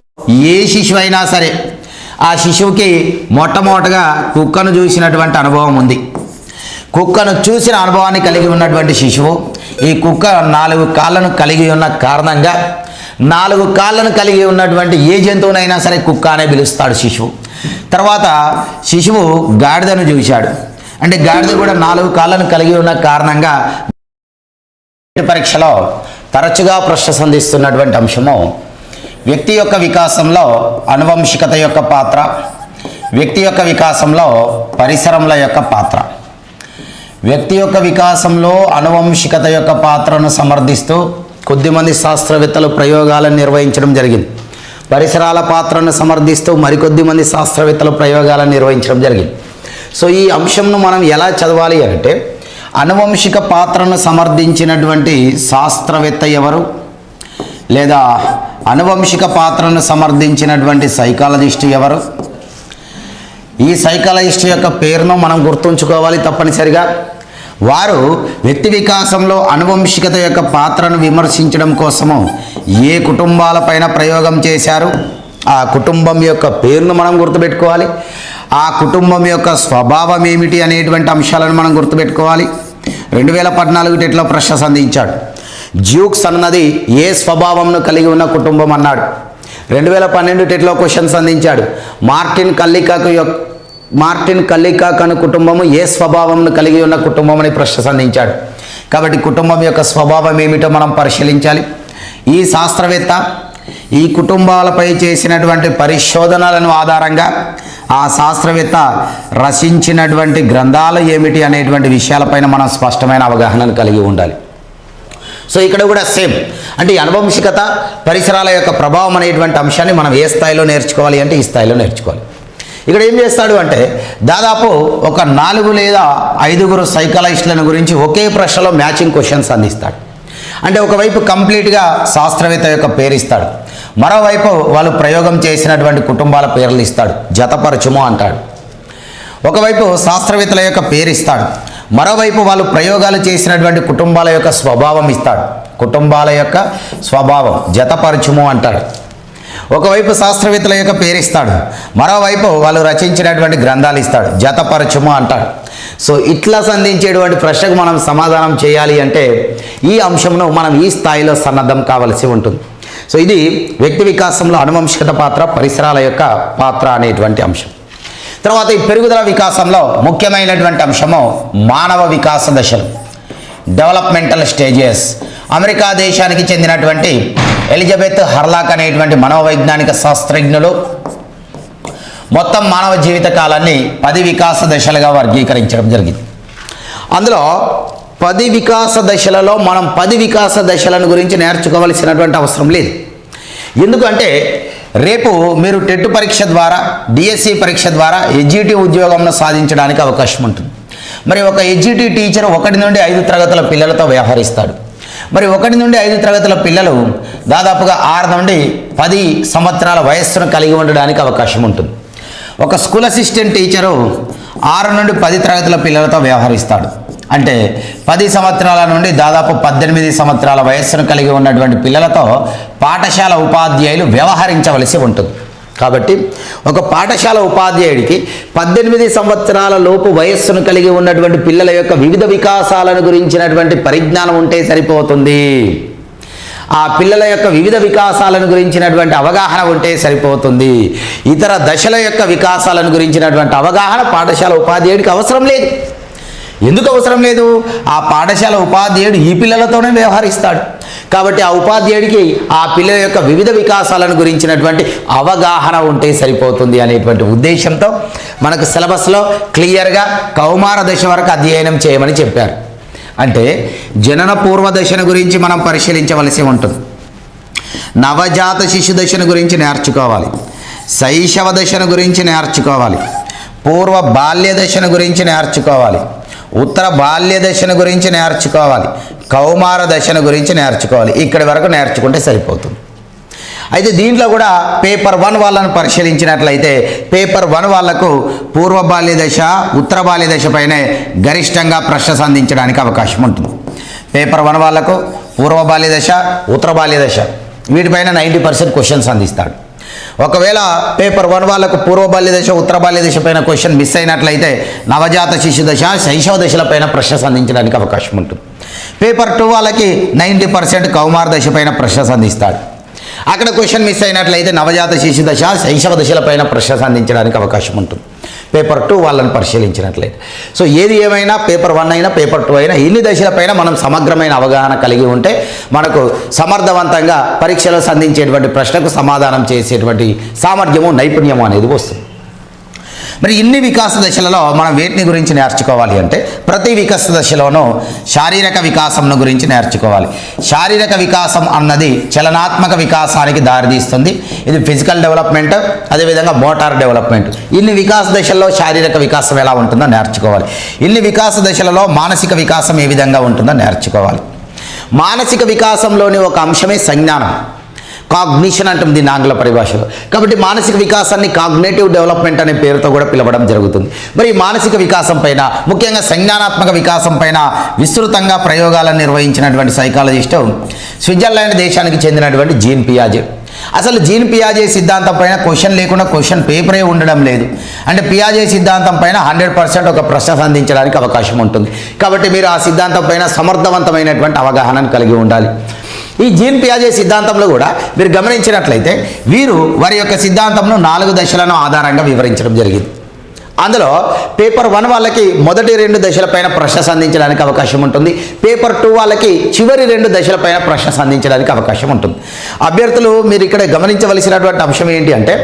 Speaker 1: ఏ శిశువు అయినా సరే ఆ శిశువుకి మొట్టమొదటగా కుక్కను చూసినటువంటి అనుభవం ఉంది. కుక్కను చూసిన అనుభవాన్ని కలిగి ఉన్నటువంటి శిశువు ఈ కుక్క 4 కాళ్ళను కలిగి ఉన్న కారణంగా 4 కాళ్ళను కలిగి ఉన్నటువంటి ఏ జంతువునైనా సరే కుక్క అనే పిలుస్తాడు శిశువు. తర్వాత శిశువు గాడిదను చూశాడు, అంటే గాడిద కూడా 4 కాళ్ళను కలిగి ఉన్న కారణంగా పరీక్షలో తరచుగా ప్రశ్న సంధిస్తున్నటువంటి అంశము వ్యక్తి యొక్క వికాసంలో ఆనువంశికత యొక్క పాత్ర, వ్యక్తి యొక్క వికాసంలో పరిసరముల యొక్క పాత్ర. వ్యక్తి యొక్క వికాసంలో ఆనువంశికత యొక్క పాత్రను సమర్థిస్తూ కొద్దిమంది శాస్త్రవేత్తలు ప్రయోగాలను నిర్వహించడం జరిగింది. పరిసరాల పాత్రను సమర్థిస్తూ మరికొద్ది మంది శాస్త్రవేత్తలు ప్రయోగాలను నిర్వహించడం జరిగింది. సో ఈ అంశంను మనం ఎలా చదవాలి అంటే ఆనువంశిక పాత్రను సమర్థించినటువంటి శాస్త్రవేత్త ఎవరు, లేదా ఆనువంశిక పాత్రను సమర్థించినటువంటి సైకాలజిస్ట్ ఎవరు, ఈ సైకాలజిస్ట్ యొక్క పేరును మనం గుర్తుంచుకోవాలి తప్పనిసరిగా. వారు వ్యక్తి వికాసంలో ఆనువంశికత యొక్క పాత్రను విమర్శించడం కోసము ఏ కుటుంబాలపైన ప్రయోగం చేశారు, ఆ కుటుంబం యొక్క పేరును మనం గుర్తుపెట్టుకోవాలి. ఆ కుటుంబం యొక్క స్వభావం ఏమిటి అనేటువంటి అంశాలను మనం గుర్తుపెట్టుకోవాలి. 2014 టెట్లో ప్రశ్న సంధించాడు. జ్యూక్స్ అన్నది ఏ స్వభావంను కలిగి ఉన్న కుటుంబం అన్నాడు. 2012 టెట్లో క్వశ్చన్స్ అందించాడు. మార్టిన్ కల్లికాక్ అను కుటుంబము ఏ స్వభావంను కలిగి ఉన్న కుటుంబం అని ప్రశ్న సంధించాడు. కాబట్టి కుటుంబం యొక్క స్వభావం ఏమిటో మనం పరిశీలించాలి. ఈ శాస్త్రవేత్త ఈ కుటుంబాలపై చేసినటువంటి పరిశోధనలను ఆధారంగా ఆ శాస్త్రవేత్త రచించినటువంటి గ్రంథాలు ఏమిటి అనేటువంటి విషయాలపైన మనం స్పష్టమైన అవగాహనను కలిగి ఉండాలి. సో ఇక్కడ కూడా సేమ్, అంటే ఈ ఆనువంశికత పరిసరాల యొక్క ప్రభావం అనేటువంటి అంశాన్ని మనం ఏ స్థాయిలో నేర్చుకోవాలి అంటే ఈ స్థాయిలో నేర్చుకోవాలి. ఇక్కడ ఏం చేస్తాడు అంటే దాదాపు ఒక 4 లేదా 5 సైకాలజిస్టులను గురించి ఒకే ప్రశ్నలో మ్యాచింగ్ క్వశ్చన్స్ అందిస్తాడు. అంటే ఒకవైపు కంప్లీట్గా శాస్త్రవేత్త యొక్క పేరు ఇస్తాడు, మరోవైపు వాళ్ళు ప్రయోగం చేసినటువంటి కుటుంబాల పేర్లు ఇస్తాడు, జతపరచుము అంటాడు. ఒకవైపు శాస్త్రవేత్తల యొక్క పేరు ఇస్తాడు, మరోవైపు వాళ్ళు ప్రయోగాలు చేసినటువంటి కుటుంబాల యొక్క స్వభావం ఇస్తాడు, కుటుంబాల యొక్క స్వభావం జతపరచుము అంటాడు. ఒకవైపు శాస్త్రవేత్తల యొక్క పేరు ఇస్తాడు, మరోవైపు వాళ్ళు రచించినటువంటి గ్రంథాలు ఇస్తాడు, జతపరచుము అంటాడు. సో ఇట్లా సంధించేటువంటి ప్రశ్నకు మనం సమాధానం చేయాలి అంటే ఈ అంశంను మనం ఈ స్థాయిలో సన్నద్ధం కావలసి ఉంటుంది. సో ఇది వ్యక్తి వికాసంలో ఆనువంశికత పాత్ర, పరిసరాల యొక్క పాత్ర అనేటువంటి అంశం. తర్వాత ఈ పెరుగుదల వికాసంలో ముఖ్యమైనటువంటి అంశము మానవ వికాస దశలు, డెవలప్మెంటల్ స్టేజెస్. అమెరికా దేశానికి చెందినటువంటి ఎలిజబెత్ హర్లాక్ అనేటువంటి మనోవైజ్ఞానిక శాస్త్రజ్ఞులు మొత్తం మానవ జీవిత కాలాన్ని 10 వికాస దశలుగా వర్గీకరించడం జరిగింది. అందులో 10 వికాస దశలలో మనం 10 వికాస దశలను గురించి నేర్చుకోవలసినటువంటి అవసరం లేదు. ఎందుకంటే రేపు మీరు టెట్ పరీక్ష ద్వారా, డిఎస్సి పరీక్ష ద్వారా ఎడ్జిటి ఉద్యోగంను సాధించడానికి అవకాశం ఉంటుంది. మరి ఒక ఎడ్జిటి టీచర్ 1 నుండి 5 తరగతుల పిల్లలతో వ్యవహరిస్తాడు. మరి 1 నుండి 5 తరగతుల పిల్లలు దాదాపుగా 6 నుండి 10 సంవత్సరాల వయస్సును కలిగి ఉండడానికి అవకాశం ఉంటుంది. ఒక స్కూల్ అసిస్టెంట్ టీచరు 6 నుండి 10 తరగతుల పిల్లలతో వ్యవహరిస్తాడు. అంటే 10 సంవత్సరాల నుండి దాదాపు 18 సంవత్సరాల వయస్సును కలిగి ఉన్నటువంటి పిల్లలతో పాఠశాల ఉపాధ్యాయులు వ్యవహరించవలసి ఉంటుంది. కాబట్టి ఒక పాఠశాల ఉపాధ్యాయుడికి 18 సంవత్సరాల లోపు వయస్సును కలిగి ఉన్నటువంటి పిల్లల యొక్క వివిధ వికాసాలను గురించినటువంటి పరిజ్ఞానం ఉంటే సరిపోతుంది. ఆ పిల్లల యొక్క వివిధ వికాసాలను గురించినటువంటి అవగాహన ఉంటే సరిపోతుంది. ఇతర దశల యొక్క వికాసాలను గురించినటువంటి అవగాహన పాఠశాల ఉపాధ్యాయుడికి అవసరం లేదు. ఎందుకు అవసరం లేదు? ఆ పాఠశాల ఉపాధ్యాయుడు ఈ పిల్లలతోనే వ్యవహరిస్తాడు. కాబట్టి ఆ ఉపాధ్యాయుడికి ఆ పిల్లల యొక్క వివిధ వికాసాలను గురించినటువంటి అవగాహన ఉంటే సరిపోతుంది అనేటువంటి ఉద్దేశంతో మనకు సిలబస్లో క్లియర్గా కౌమార దశ వరకు అధ్యయనం చేయమని చెప్పారు. అంటే జనన పూర్వ దశను గురించి మనం పరిశీలించవలసి ఉంటుంది. నవజాత శిశు దశను గురించి నేర్చుకోవాలి, శైశవ దశను గురించి నేర్చుకోవాలి, పూర్వ బాల్య దశను గురించి నేర్చుకోవాలి, ఉత్తర బాల్య దశను గురించి నేర్చుకోవాలి, కౌమార దశను గురించి నేర్చుకోవాలి. ఇక్కడి వరకు నేర్చుకుంటే సరిపోతుంది. అయితే దీంట్లో కూడా పేపర్ 1 వాళ్ళను పరిశీలించినట్లయితే పేపర్ 1 వాళ్లకు పూర్వ బాల్య దశ, ఉత్తర బాల్య దశ పైనే గరిష్టంగా ప్రశ్న సంధించడానికి అవకాశం ఉంటుంది. పేపర్ 1 వాళ్లకు పూర్వ బాల్య దశ, ఉత్తర బాల్య దశ వీటిపైన 90% క్వశ్చన్స్ అందిస్తాడు. ఒకవేళ పేపర్ 1 వాళ్ళకు పూర్వ బాల్య దశ, ఉత్తర బాల్య దశ పైన క్వశ్చన్ మిస్ అయినట్లయితే నవజాత శిశు దశ, శైశవ దశలపైన ప్రశ్న సంధించడానికి అవకాశం ఉంటుంది. పేపర్ 2 వాళ్ళకి 90% కౌమార దశ పైన ప్రశ్న సంధిస్తాడు. అక్కడ క్వశ్చన్ మిస్ అయినట్లయితే నవజాత శిశు దశ, శైశవ దశలపైన ప్రశ్న సంధించడానికి అవకాశం ఉంటుంది పేపర్ 2 వాళ్ళని పరిశీలించినట్లయితే. సో ఏది ఏమైనా పేపర్ 1 అయినా పేపర్ 2 అయినా ఇన్ని దశలపైన మనం సమగ్రమైన అవగాహన కలిగి ఉంటే మనకు సమర్థవంతంగా పరీక్షలో సంధించేటువంటి ప్రశ్నకు సమాధానం చేసేటువంటి సామర్థ్యము, నైపుణ్యము అనేది వస్తుంది. మరి ఇన్ని వికాస దశలలో మనం వేటిని గురించి నేర్చుకోవాలి అంటే ప్రతి వికాస దశలోనూ శారీరక వికాసంను గురించి నేర్చుకోవాలి. శారీరక వికాసం అన్నది చలనాత్మక వికాసానికి దారితీస్తుంది. ఇది ఫిజికల్ డెవలప్మెంట్, అదేవిధంగా మోటార్ డెవలప్మెంట్. ఇన్ని వికాస దశల్లో శారీరక వికాసం ఎలా ఉంటుందో నేర్చుకోవాలి. ఇన్ని వికాస దశలలో మానసిక వికాసం ఏ విధంగా ఉంటుందో నేర్చుకోవాలి. మానసిక వికాసంలోని ఒక అంశమే సంజ్ఞానం, కాగ్నిషన్ అంటుంది దీని ఆంగ్ల పరిభాషలో. కాబట్టి మానసిక వికాసాన్ని కాగ్నేటివ్ డెవలప్మెంట్ అనే పేరుతో కూడా పిలవడం జరుగుతుంది. మరి ఈ మానసిక వికాసం పైన, ముఖ్యంగా సంజ్ఞానాత్మక వికాసం పైన విస్తృతంగా ప్రయోగాలను నిర్వహించినటువంటి సైకాలజిస్టు స్విట్జర్లాండ్ దేశానికి చెందినటువంటి జీన్ పియాజే. అసలు జీన్ పియాజే సిద్ధాంతం పైన క్వశ్చన్ లేకుండా క్వశ్చన్ పేపరే ఉండడం లేదు. అంటే పియాజే సిద్ధాంతం పైన 100% ఒక ప్రశ్న సంధించడానికి అవకాశం ఉంటుంది. కాబట్టి మీరు ఆ సిద్ధాంతం పైన సమర్థవంతమైనటువంటి అవగాహనను కలిగి ఉండాలి. ఈ జీన్ పియాజే సిద్ధాంతంలో కూడా మీరు గమనించినట్లయితే వీరు వారి యొక్క సిద్ధాంతంను 4 దశలను ఆధారంగా వివరించడం జరిగింది. అందులో పేపర్ 1 వాళ్ళకి మొదటి 2 దశలపైన ప్రశ్న సంధించడానికి అవకాశం ఉంటుంది. పేపర్ 2 వాళ్ళకి చివరి 2 దశలపైన ప్రశ్న సంధించడానికి అవకాశం ఉంటుంది. అభ్యర్థులు మీరు ఇక్కడ గమనించవలసినటువంటి అంశం ఏంటి అంటే,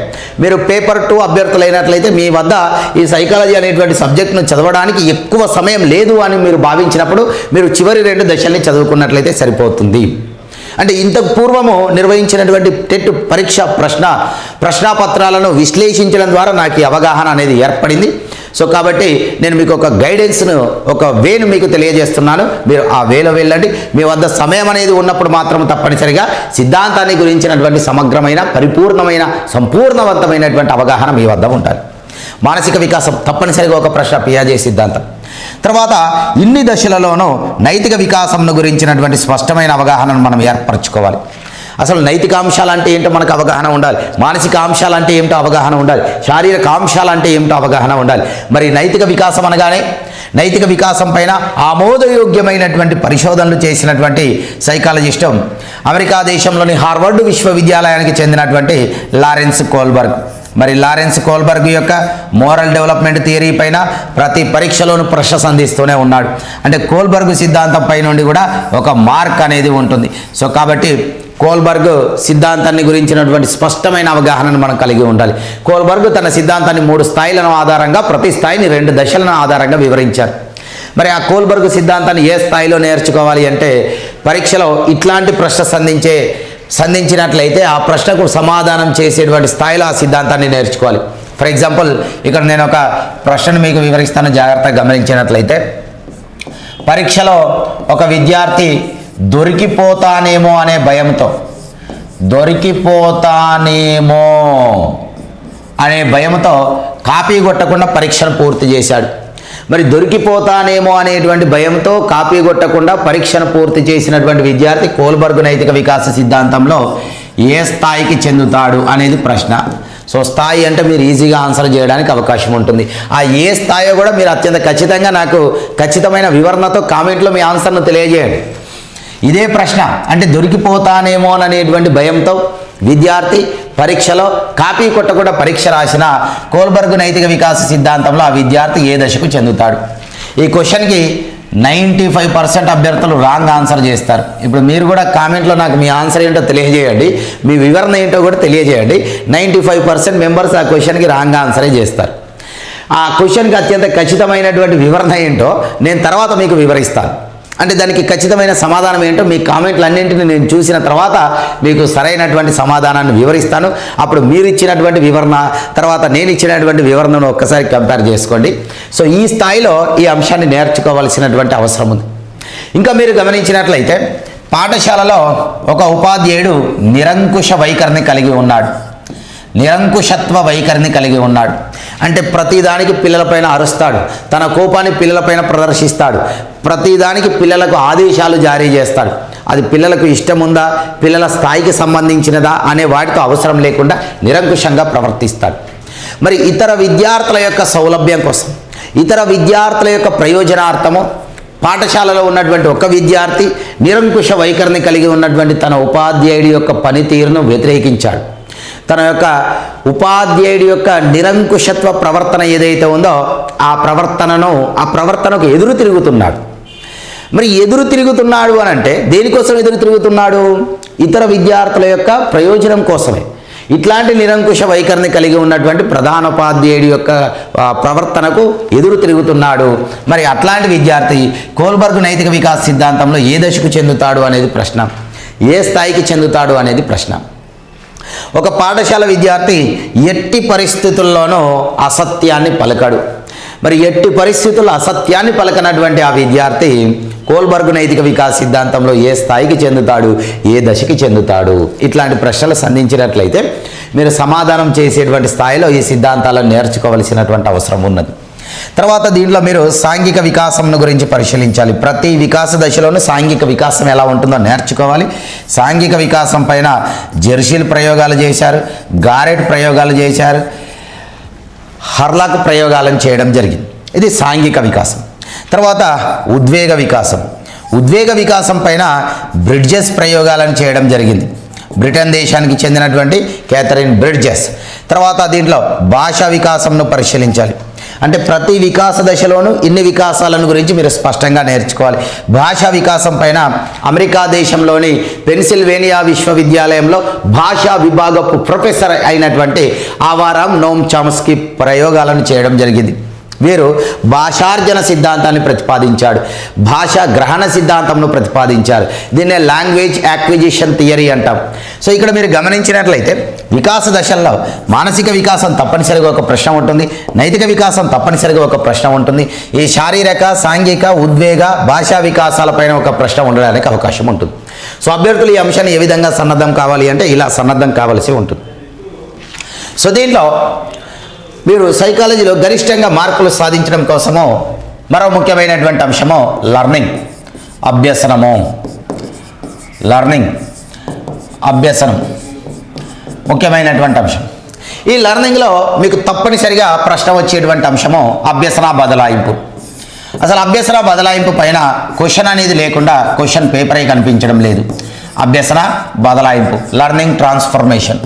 Speaker 1: మీరు పేపర్ 2 అభ్యర్థులు అయినట్లయితే మీ వద్ద ఈ సైకాలజీ అనేటువంటి సబ్జెక్టును చదవడానికి ఎక్కువ సమయం లేదు అని మీరు భావించినప్పుడు మీరు చివరి 2 దశల్ని చదువుకున్నట్లయితే సరిపోతుంది. అంటే ఇంతకు పూర్వము నిర్వహించినటువంటి టెట్ పరీక్ష ప్రశ్నాపత్రాలను విశ్లేషించడం ద్వారా నాకు ఈ అవగాహన అనేది ఏర్పడింది. సో కాబట్టి నేను మీకు ఒక గైడెన్స్ను, ఒక వేను మీకు తెలియజేస్తున్నాను. మీరు ఆ వేలో వెళ్ళండి. మీ వద్ద సమయం అనేది ఉన్నప్పుడు మాత్రం తప్పనిసరిగా సిద్ధాంతాన్ని గురించినటువంటి సమగ్రమైన, పరిపూర్ణమైన, సంపూర్ణవంతమైనటువంటి అవగాహన మీ వద్ద ఉండాలి. మానసిక వికాసం తప్పనిసరిగా ఒక ప్రశ్న పియాజే సిద్ధాంతం. తర్వాత ఇన్ని దశలలోనూ నైతిక వికాసంను గురించినటువంటి స్పష్టమైన అవగాహనను మనం ఏర్పరచుకోవాలి. అసలు నైతిక అంశాలు అంటే ఏంటో మనకు అవగాహన ఉండాలి. మానసిక అంశాలు అంటే ఏమిటో అవగాహన ఉండాలి. శారీరక అంశాలు అంటే ఏమిటో అవగాహన ఉండాలి. మరి నైతిక వికాసం అనగానే నైతిక వికాసం పైన ఆమోదయోగ్యమైనటువంటి పరిశోధనలు చేసినటువంటి సైకాలజిస్టు అమెరికా దేశంలోని హార్వర్డ్ విశ్వవిద్యాలయానికి చెందినటువంటి లారెన్స్ కోల్బర్గ్. మరి లారెన్స్ కోల్బర్గ్ యొక్క మోరల్ డెవలప్మెంట్ థియరీ పైన ప్రతి పరీక్షలోనూ ప్రశ్న సంధిస్తూనే ఉన్నాడు. అంటే కోల్బర్గ్ సిద్ధాంతం పై నుండి కూడా ఒక మార్క్ అనేది ఉంటుంది. సో కాబట్టి కోల్బర్గ్ సిద్ధాంతాన్ని గురించినటువంటి స్పష్టమైన అవగాహనను మనం కలిగి ఉండాలి. కోల్బర్గ్ తన సిద్ధాంతాన్ని 3 స్థాయిలను ఆధారంగా, ప్రతి స్థాయిని 2 దశలను ఆధారంగా వివరించారు. మరి ఆ కోల్బర్గ్ సిద్ధాంతాన్ని ఏ స్థాయిలో నేర్చుకోవాలి అంటే, పరీక్షలో ఇట్లాంటి ప్రశ్న సంధించినట్లయితే ఆ ప్రశ్నకు సమాధానం చేసేటువంటి స్థాయిలో ఆ సిద్ధాంతాన్ని నేర్చుకోవాలి. ఫర్ ఎగ్జాంపుల్ ఇక్కడ నేను ఒక ప్రశ్నను మీకు వివరిస్తాను, జాగ్రత్తగా గమనించినట్లయితే. పరీక్షలో ఒక విద్యార్థి దొరికిపోతానేమో అనే భయంతో కాపీ కొట్టకుండా పరీక్షను పూర్తి చేశాడు. మరి దొరికిపోతానేమో అనేటువంటి భయంతో కాపీ కొట్టకుండా పరీక్షను పూర్తి చేసినటువంటి విద్యార్థి కోల్బర్గ్ నైతిక వికాస సిద్ధాంతంలో ఏ స్థాయికి చెందుతాడు అనేది ప్రశ్న. సో స్థాయి అంటే మీరు ఈజీగా ఆన్సర్ చేయడానికి అవకాశం ఉంటుంది. ఆ ఏ స్థాయో కూడా మీరు అత్యంత ఖచ్చితంగా నాకు ఖచ్చితమైన వివరణతో కామెంట్లో మీ ఆన్సర్ను తెలియజేయండి. ఇదే ప్రశ్న అంటే దొరికిపోతానేమో అనేటువంటి భయంతో విద్యార్థి పరీక్షలో కాపీ కొట్టకుండా పరీక్ష రాసిన కోల్బర్గ్ నైతిక వికాస సిద్ధాంతంలో ఆ విద్యార్థి ఏ దశకు చెందుతాడు? ఈ క్వశ్చన్కి 95% అభ్యర్థులు రాంగ్ ఆన్సర్ చేస్తారు. ఇప్పుడు మీరు కూడా కామెంట్లో నాకు మీ ఆన్సర్ ఏంటో తెలియజేయండి, మీ వివరణ ఏంటో కూడా తెలియజేయండి. 95% మెంబర్స్ ఆ క్వశ్చన్కి రాంగ్ ఆన్సరే చేస్తారు. ఆ క్వశ్చన్కి అత్యంత ఖచ్చితమైనటువంటి వివరణ ఏంటో నేను తర్వాత మీకు వివరిస్తాను. అంటే దానికి ఖచ్చితమైన సమాధానం ఏంటో మీ కామెంట్లన్నింటినీ నేను చూసిన తర్వాత మీకు సరైనటువంటి సమాధానాన్ని వివరిస్తాను. అప్పుడు మీరు ఇచ్చినటువంటి వివరణ తర్వాత నేను ఇచ్చినటువంటి వివరణను ఒక్కసారి కంపేర్ చేసుకోండి. సో ఈ స్థాయిలో ఈ అంశాన్ని నేర్చుకోవాల్సినటువంటి అవసరం ఉంది. ఇంకా మీరు గమనించినట్లయితే పాఠశాలలో ఒక ఉపాధ్యాయుడు నిరంకుశ వైఖరిని కలిగి ఉన్నాడు, నిరంకుశత్వ వైఖరిని కలిగి ఉన్నాడు. అంటే ప్రతిదానికి పిల్లలపైన అరుస్తాడు, తన కోపాన్ని పిల్లలపైన ప్రదర్శిస్తాడు, ప్రతిదానికి పిల్లలకు ఆదేశాలు జారీ చేస్తాడు. అది పిల్లలకు ఇష్టం ఉందా, పిల్లల స్థాయికి సంబంధించినదా అనే వాటితో అవసరం లేకుండా నిరంకుశంగా ప్రవర్తిస్తాడు. మరి ఇతర విద్యార్థుల యొక్క సౌలభ్యం కోసం, ఇతర విద్యార్థుల యొక్క ప్రయోజనార్థము పాఠశాలలో ఉన్నటువంటి ఒక విద్యార్థి నిరంకుశ వైఖరిని కలిగి ఉన్నటువంటి తన ఉపాధ్యాయుడి యొక్క పనితీరును వ్యతిరేకించాడు. తన యొక్క ఉపాధ్యాయుడి యొక్క నిరంకుశత్వ ప్రవర్తన ఏదైతే ఉందో ఆ ప్రవర్తనకు ఎదురు తిరుగుతున్నాడు. మరి ఎదురు తిరుగుతున్నాడు అని అంటే దేనికోసం ఎదురు తిరుగుతున్నాడు? ఇతర విద్యార్థుల యొక్క ప్రయోజనం కోసమే. ఇట్లాంటి నిరంకుశ వైఖరిని కలిగి ఉన్నటువంటి ప్రధానోపాధ్యాయుడి యొక్క ప్రవర్తనకు ఎదురు తిరుగుతున్నాడు. మరి అట్లాంటి విద్యార్థి కోల్బర్గ్ నైతిక వికాస సిద్ధాంతంలో ఏ దశకు చెందుతాడు అనేది ప్రశ్న, ఏ స్థాయికి చెందుతాడు అనేది ప్రశ్న. ఒక పాఠశాల విద్యార్థి ఎట్టి పరిస్థితుల్లోనూ అసత్యాన్ని పలకడు. మరి ఎట్టి పరిస్థితుల్లో అసత్యాన్ని పలకనటువంటి ఆ విద్యార్థి కోల్బర్గ్ నైతిక వికాస సిద్ధాంతంలో ఏ స్థాయికి చెందుతాడు, ఏ దశకి చెందుతాడు? ఇట్లాంటి ప్రశ్నలు సంధించినట్లయితే మీరు సమాధానం చేసేటువంటి స్థాయిలో ఈ సిద్ధాంతాలను నేర్చుకోవలసినటువంటి అవసరం ఉన్నది. తర్వాత దీంట్లో మీరు సాంఘిక వికాసం గురించి పరిశీలించాలి. ప్రతి వికాస దశలోనూ సాంఘిక వికాసం ఎలా ఉంటుందో నేర్చుకోవాలి. సాంఘిక వికాసం పైన జెర్షిల్ ప్రయోగాలు చేశారు, గారెట్ ప్రయోగాలు చేశారు, హర్లాక్ ప్రయోగాలను చేయడం జరిగింది. ఇది సాంఘిక వికాసం. తర్వాత ఉద్వేగ వికాసం. ఉద్వేగ వికాసం పైన బ్రిడ్జెస్ ప్రయోగాలను చేయడం జరిగింది. బ్రిటన్ దేశానికి చెందినటువంటి క్యాథరిన్ బ్రిడ్జెస్. తర్వాత దీంట్లో భాషా వికాసంను పరిశీలించాలి. అంటే ప్రతి వికాస దశలోనూ ఇన్ని వికాసాలను గురించి మీరు స్పష్టంగా నేర్చుకోవాలి. భాషా వికాసం పైన అమెరికా దేశంలోని పెన్సిల్వేనియా విశ్వవిద్యాలయంలో భాషా విభాగపు ప్రొఫెసర్ అయినటువంటి ఆవారామ్ నోమ్ చామ్స్కీ ప్రయోగాలను చేయడం జరిగింది. వీరు భాషార్జన సిద్ధాంతాన్ని ప్రతిపాదించాడు, భాషా గ్రహణ సిద్ధాంతంను ప్రతిపాదించారు. దీన్నే లాంగ్వేజ్ యాక్విజిషన్ థియరీ అంటాం. సో ఇక్కడ మీరు గమనించినట్లయితే వికాస దశల్లో మానసిక వికాసం తప్పనిసరిగా ఒక ప్రశ్న ఉంటుంది, నైతిక వికాసం తప్పనిసరిగా ఒక ప్రశ్న ఉంటుంది, ఈ శారీరక సాంఘిక ఉద్వేగ భాషా వికాసాలపైన ఒక ప్రశ్న ఉండడానికి అవకాశం ఉంటుంది. సో అభ్యర్థులు ఈ అంశాన్ని ఏ విధంగా సన్నద్ధం కావాలి అంటే ఇలా సన్నద్ధం కావాల్సి ఉంటుంది. సో దీంట్లో మీరు సైకాలజీలో గరిష్టంగా మార్కులు సాధించడం కోసము మరో ముఖ్యమైనటువంటి అంశము లర్నింగ్, అభ్యసనము. లర్నింగ్, అభ్యసనం ముఖ్యమైనటువంటి అంశం. ఈ లర్నింగ్లో మీకు తప్పనిసరిగా ప్రశ్న వచ్చేటువంటి అంశము అభ్యసన బదలాయింపు. అసలు అభ్యసన బదలాయింపు పైన క్వశ్చన్ అనేది లేకుండా క్వశ్చన్ పేపరే కనిపించడం లేదు. అభ్యసన బదలాయింపు, లర్నింగ్ ట్రాన్స్ఫర్మేషన్.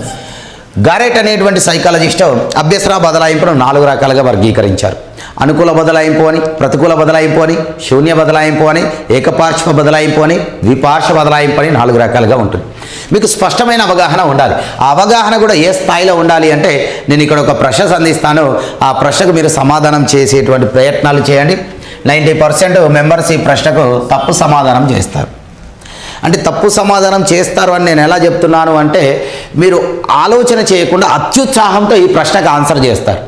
Speaker 1: గారెట్ అనేటువంటి సైకాలజిస్ట్ అభ్యసన బదలాయింపును 4 రకాలుగా వర్గీకరించారు. అనుకూల బదలాయింపు అని, ప్రతికూల బదలాయింపు అని, శూన్య బదలాయింపు అని, ఏకపార్శ్వ బదలాయింపు అని, ద్విపార్శ్వ బదలాయింపు అని 4 రకాలుగా ఉంటుంది. మీకు స్పష్టమైన అవగాహన ఉండాలి. ఆ అవగాహన కూడా ఏ స్థాయిలో ఉండాలి అంటే నేను ఇక్కడ ఒక ప్రశ్న సంధిస్తాను, ఆ ప్రశ్నకు మీరు సమాధానం చేసేటువంటి ప్రయత్నాలు చేయండి. 90% మెంబర్స్ ఈ ప్రశ్నకు తప్పు సమాధానం చేస్తారు. అంటే తప్పు సమాధానం చేస్తారు అని నేను ఎలా చెప్తున్నాను అంటే మీరు ఆలోచన చేయకుండా అత్యుత్సాహంతో ఈ ప్రశ్నకు ఆన్సర్ చేస్తారు.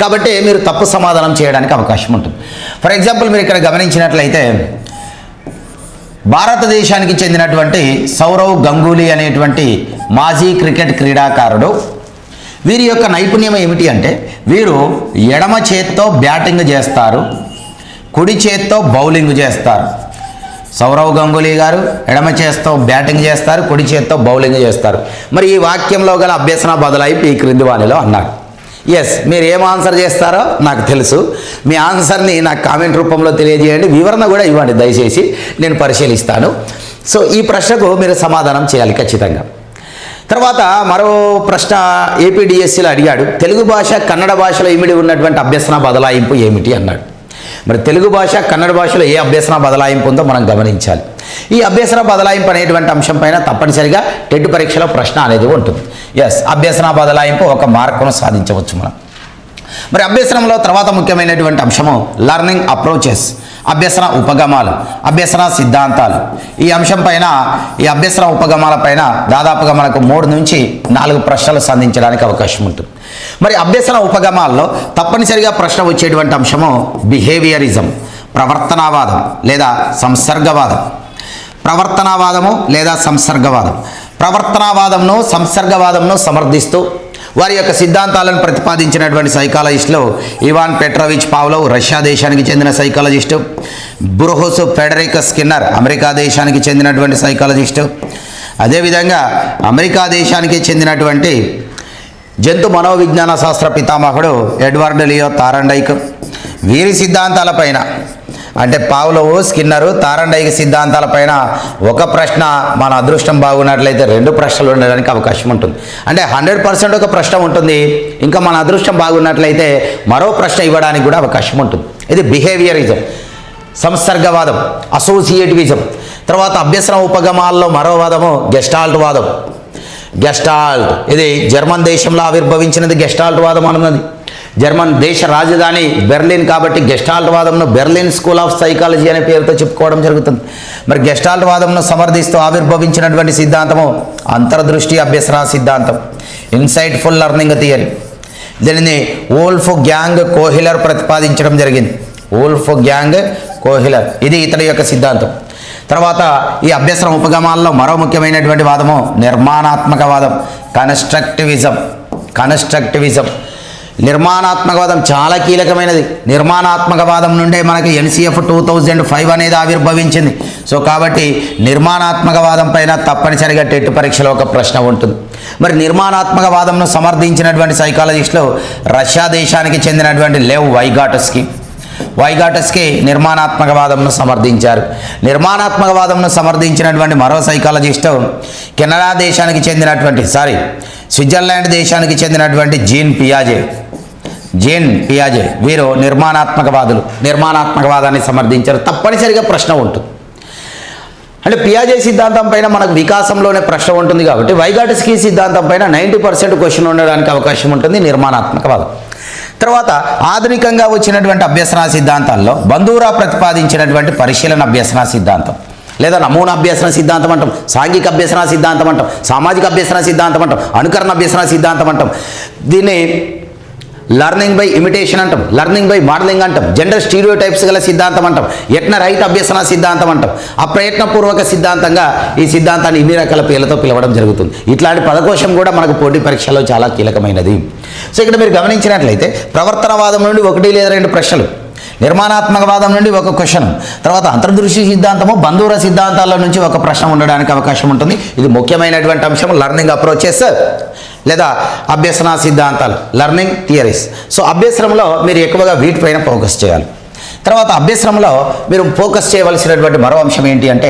Speaker 1: కాబట్టి మీరు తప్పు సమాధానం చేయడానికి అవకాశం ఉంటుంది. ఫర్ ఎగ్జాంపుల్ మీరు ఇక్కడ గమనించినట్లయితే భారతదేశానికి చెందినటువంటి సౌరవ్ గంగూలీ అనేటువంటి మాజీ క్రికెట్ క్రీడాకారుడు, వీరి యొక్క నైపుణ్యం ఏమిటి అంటే వీరు ఎడమ చేత్తో బ్యాటింగ్ చేస్తారు, కుడి చేత్తో బౌలింగ్ చేస్తారు. సౌరవ్ గంగూలీ గారు ఎడమ చేత్తో బ్యాటింగ్ చేస్తారు, కుడి చేత్తో బౌలింగ్ చేస్తారు. మరి ఈ వాక్యంలో గల అభ్యసన బదలాయింపు ఈ క్రింది వాణిలో అన్నాడు. ఎస్, మీరు ఏం ఆన్సర్ చేస్తారో నాకు తెలుసు. మీ ఆన్సర్ని నాకు కామెంట్ రూపంలో తెలియజేయండి, వివరణ కూడా ఇవ్వండి దయచేసి, నేను పరిశీలిస్తాను. సో ఈ ప్రశ్నకు మీరు సమాధానం చేయాలి ఖచ్చితంగా. తర్వాత మరో ప్రశ్న ఏపీడిఎస్సిలో అడిగాడు, తెలుగు భాష కన్నడ భాషలో ఇమిడి ఉన్నటువంటి అభ్యసన బదలాయింపు ఏమిటి అన్నాడు. మరి తెలుగు భాష కన్నడ భాషలో ఏ అభ్యసన బదలాయింపు ఉందో మనం గమనించాలి. ఈ అభ్యసన బదలాయింపు అనేటువంటి అంశం పైన తప్పనిసరిగా టెట్ పరీక్షలో ప్రశ్న అనేది ఉంటుంది. ఎస్, అభ్యసన బదలాయింపు 1 మార్కును సాధించవచ్చు మనం. మరి అభ్యసనంలో తర్వాత ముఖ్యమైనటువంటి అంశము లర్నింగ్ అప్రోచెస్, అభ్యసన ఉపగమాలు, అభ్యసన సిద్ధాంతాలు. ఈ అంశం పైన, ఈ అభ్యసన ఉపగమాల పైన దాదాపుగా మనకు 3 నుంచి 4 ప్రశ్నలు సంధించడానికి అవకాశం ఉంటుంది. మరి అభ్యసన ఉపగమాల్లో తప్పనిసరిగా ప్రశ్న వచ్చేటువంటి అంశము బిహేవియరిజం, ప్రవర్తనావాదం లేదా సంసర్గవాదం. ప్రవర్తనావాదము లేదా సంసర్గవాదం. ప్రవర్తనావాదంను సంసర్గవాదంను సమర్థిస్తూ వారి యొక్క సిద్ధాంతాలను ప్రతిపాదించినటువంటి సైకాలజిస్టులు ఇవాన్ పెట్రోవిచ్ పావ్లోవ్, రష్యా దేశానికి చెందిన సైకాలజిస్టు, బ్రూహస్ ఫెడరిక్ స్కిన్నర్, అమెరికా దేశానికి చెందినటువంటి సైకాలజిస్టు, అదేవిధంగా అమెరికా దేశానికి చెందినటువంటి జంతు మనోవిజ్ఞాన శాస్త్ర పితామహుడు ఎడ్వర్డ్ లియో థారండైక్. వీరి సిద్ధాంతాలపైన అంటే పావ్లోవ్, స్కిన్నరు, థారండైక్ సిద్ధాంతాలపైన ఒక ప్రశ్న, మన అదృష్టం బాగున్నట్లయితే 2 ప్రశ్నలు ఉండడానికి అవకాశం ఉంటుంది. అంటే 100% ఒక ప్రశ్న ఉంటుంది, ఇంకా మన అదృష్టం బాగున్నట్లయితే మరో ప్రశ్న ఇవ్వడానికి కూడా అవకాశం ఉంటుంది. ఇది బిహేవియరిజం. సంసర్గవాదం, అసోసియేటివిజం. తర్వాత అభ్యసన ఉపగమాల్లో మరో వాదము గెస్టాల్ట్ వాదం. గెస్టాల్ట్ ఇది జర్మన్ దేశంలో ఆవిర్భవించినది. గెస్టాల్ట్ వాదం అన్నది జర్మన్ దేశ రాజధాని బెర్లిన్ కాబట్టి గెస్టాల్ట్ వాదంను బెర్లిన్ స్కూల్ ఆఫ్ సైకాలజీ అనే పేరుతో చెప్పుకోవడం జరుగుతుంది. మరి గెస్టాల్ట్ వాదంను సమర్థిస్తూ ఆవిర్భవించినటువంటి సిద్ధాంతము అంతర్దృష్టి అభ్యసన సిద్ధాంతం, ఇన్సైట్ఫుల్ లెర్నింగ్ థియరీ. దీనిని వోల్ఫ్ గ్యాంగ్ కోహిలర్ ప్రతిపాదించడం జరిగింది. వోల్ఫ్ గ్యాంగ్ కోహిలర్, ఇది ఇతడి యొక్క సిద్ధాంతం. తర్వాత ఈ అభ్యసన ఉపగమాల్లో మరో ముఖ్యమైనటువంటి వాదము నిర్మాణాత్మకవాదం, కన్స్ట్రక్టివిజం. కన్స్ట్రక్టివిజం, నిర్మాణాత్మకవాదం చాలా కీలకమైనది. నిర్మాణాత్మకవాదం నుండే మనకి ఎన్సిఎఫ్ 2005 అనేది ఆవిర్భవించింది. సో కాబట్టి నిర్మాణాత్మకవాదం పైన తప్పనిసరిగా టెట్ పరీక్షలో ఒక ప్రశ్న ఉంటుంది. మరి నిర్మాణాత్మకవాదంను సమర్థించినటువంటి సైకాలజిస్టులు రష్యా దేశానికి చెందినటువంటి లెవ్ వైగాటస్కి నిర్మాణాత్మకవాదంను సమర్థించారు. నిర్మాణాత్మకవాదంను సమర్థించినటువంటి మరో సైకాలజిస్టు కెనడా దేశానికి చెందినటువంటి స్విట్జర్లాండ్ దేశానికి చెందినటువంటి జీన్ పియాజే. వీరు నిర్మాణాత్మకవాదులు, నిర్మాణాత్మకవాదాన్ని సమర్థించారు. తప్పనిసరిగా ప్రశ్న ఉంటుంది. అంటే పియాజే సిద్ధాంతం పైన మనకు వికాసంలోనే ప్రశ్న ఉంటుంది కాబట్టి వైగాటస్కి సిద్ధాంతం పైన 90% క్వశ్చన్ ఉండడానికి అవకాశం ఉంటుంది, నిర్మాణాత్మకవాదం. తర్వాత ఆధునికంగా వచ్చినటువంటి అభ్యసన సిద్ధాంతాల్లో బంధూరా ప్రతిపాదించినటువంటి పరిశీలన అభ్యసన సిద్ధాంతం లేదా నమూనా అభ్యసన సిద్ధాంతం అంటాం, సాంఘిక అభ్యసన సిద్ధాంతం అంటాం, సామాజిక అభ్యసన సిద్ధాంతం అంటాం, అనుకరణ అభ్యసన సిద్ధాంతం అంటాం. దీన్ని లర్నింగ్ బై ఇమిటేషన్ అంటాం, లర్నింగ్ బై మోడలింగ్ అంటాం, జెండర్ స్టీరియోటైప్స్ గల సిద్ధాంతం అంటాం, యత్నరహిత అభ్యసన సిద్ధాంతం అంటాం. అప్రయత్నపూర్వక సిద్ధాంతంగా ఈ సిద్ధాంతాన్ని ఇన్ని రకాల పేర్లతో పిలవడం జరుగుతుంది. ఇట్లాంటి పదకోశం కూడా మనకు పోటీ పరీక్షలో చాలా కీలకమైనది. సో ఇక్కడ మీరు గమనించినట్లయితే ప్రవర్తనవాదం నుండి 1 లేదా 2 ప్రశ్నలు, నిర్మాణాత్మకవాదం నుండి 1 క్వశ్చన్, తర్వాత అంతర్దృష్టి సిద్ధాంతము, బంధూర సిద్ధాంతాల నుంచి 1 ప్రశ్న ఉండడానికి అవకాశం ఉంటుంది. ఇది ముఖ్యమైనటువంటి అంశం, లర్నింగ్ అప్రోచెస్ లేదా అభ్యసన సిద్ధాంతాలు, లర్నింగ్ థియరీస్. సో అభ్యసనంలో మీరు ఎక్కువగా వీటిపైన ఫోకస్ చేయాలి. తర్వాత అభ్యసనంలో మీరు ఫోకస్ చేయవలసినటువంటి మరో అంశం ఏంటి అంటే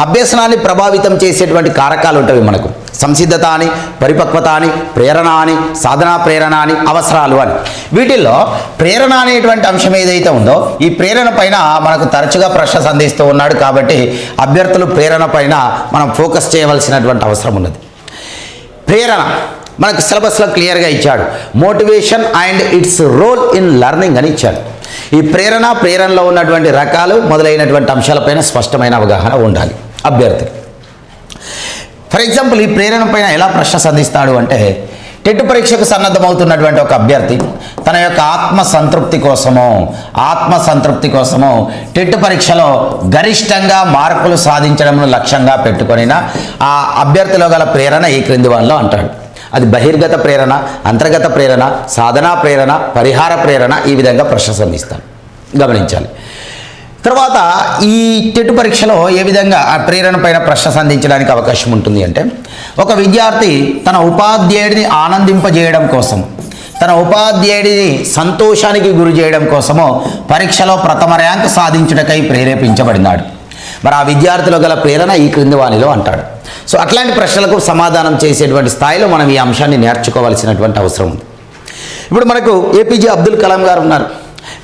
Speaker 1: అభ్యసనాన్ని ప్రభావితం చేసేటువంటి కారకాలు ఉంటాయి మనకు. సంసిద్ధత అని, పరిపక్వత అని, ప్రేరణ అని, సాధనా ప్రేరణ అని, అవసరాలు అని. వీటిల్లో ప్రేరణ అనేటువంటి అంశం ఏదైతే ఉందో ఈ ప్రేరణ పైన మనకు తరచుగా ప్రశ్న సంధిస్తూ ఉన్నాడు కాబట్టి అభ్యర్థులు ప్రేరణ పైన మనం ఫోకస్ చేయవలసినటువంటి అవసరం ఉన్నది. ప్రేరణ మనకు సిలబస్లో క్లియర్గా ఇచ్చాడు. Motivation and its role in learning అని ఇచ్చాడు. ఈ ప్రేరణలో ఉన్నటువంటి రకాలు మొదలైనటువంటి అంశాలపైన స్పష్టమైన అవగాహన ఉండాలి అభ్యర్థికి. ఫర్ ఎగ్జాంపుల్ ఈ ప్రేరణ పైన ఎలా ప్రశ్న సంధిస్తాడు అంటే టెట్ పరీక్షకు సన్నద్ధమవుతున్నటువంటి ఒక అభ్యర్థి తన యొక్క ఆత్మసంతృప్తి కోసము టెట్ పరీక్షలో గరిష్టంగా మార్కులు సాధించడం లక్ష్యంగా పెట్టుకొనిన ఆ అభ్యర్థిలో గల ప్రేరణ ఈ క్రింది వాళ్ళలో అంటాడు. అది బహిర్గత ప్రేరణ, అంతర్గత ప్రేరణ, సాధనా ప్రేరణ, పరిహార ప్రేరణ, ఈ విధంగా ప్రశ్న సంధిస్తాడు, గమనించాలి. తర్వాత ఈ టెట్ పరీక్షలో ఏ విధంగా ఆ ప్రేరణ పైన ప్రశ్న సంధించడానికి అవకాశం ఉంటుంది అంటే ఒక విద్యార్థి తన ఉపాధ్యాయుడిని ఆనందింపజేయడం కోసం, తన ఉపాధ్యాయుడిని సంతోషానికి గురి చేయడం కోసమో పరీక్షలో ప్రథమ ర్యాంకు సాధించుటకై ప్రేరేపించబడినాడు. మరి ఆ విద్యార్థిలో గల ప్రేరణ ఈ క్రింది వానిలో అంటాడు. సో అట్లాంటి ప్రశ్నలకు సమాధానం చేసేటువంటి స్థాయిలో మనం ఈ అంశాన్ని నేర్చుకోవాల్సినటువంటి అవసరం ఉంది. ఇప్పుడు మనకు ఏపీజే అబ్దుల్ కలాం గారు ఉన్నారు.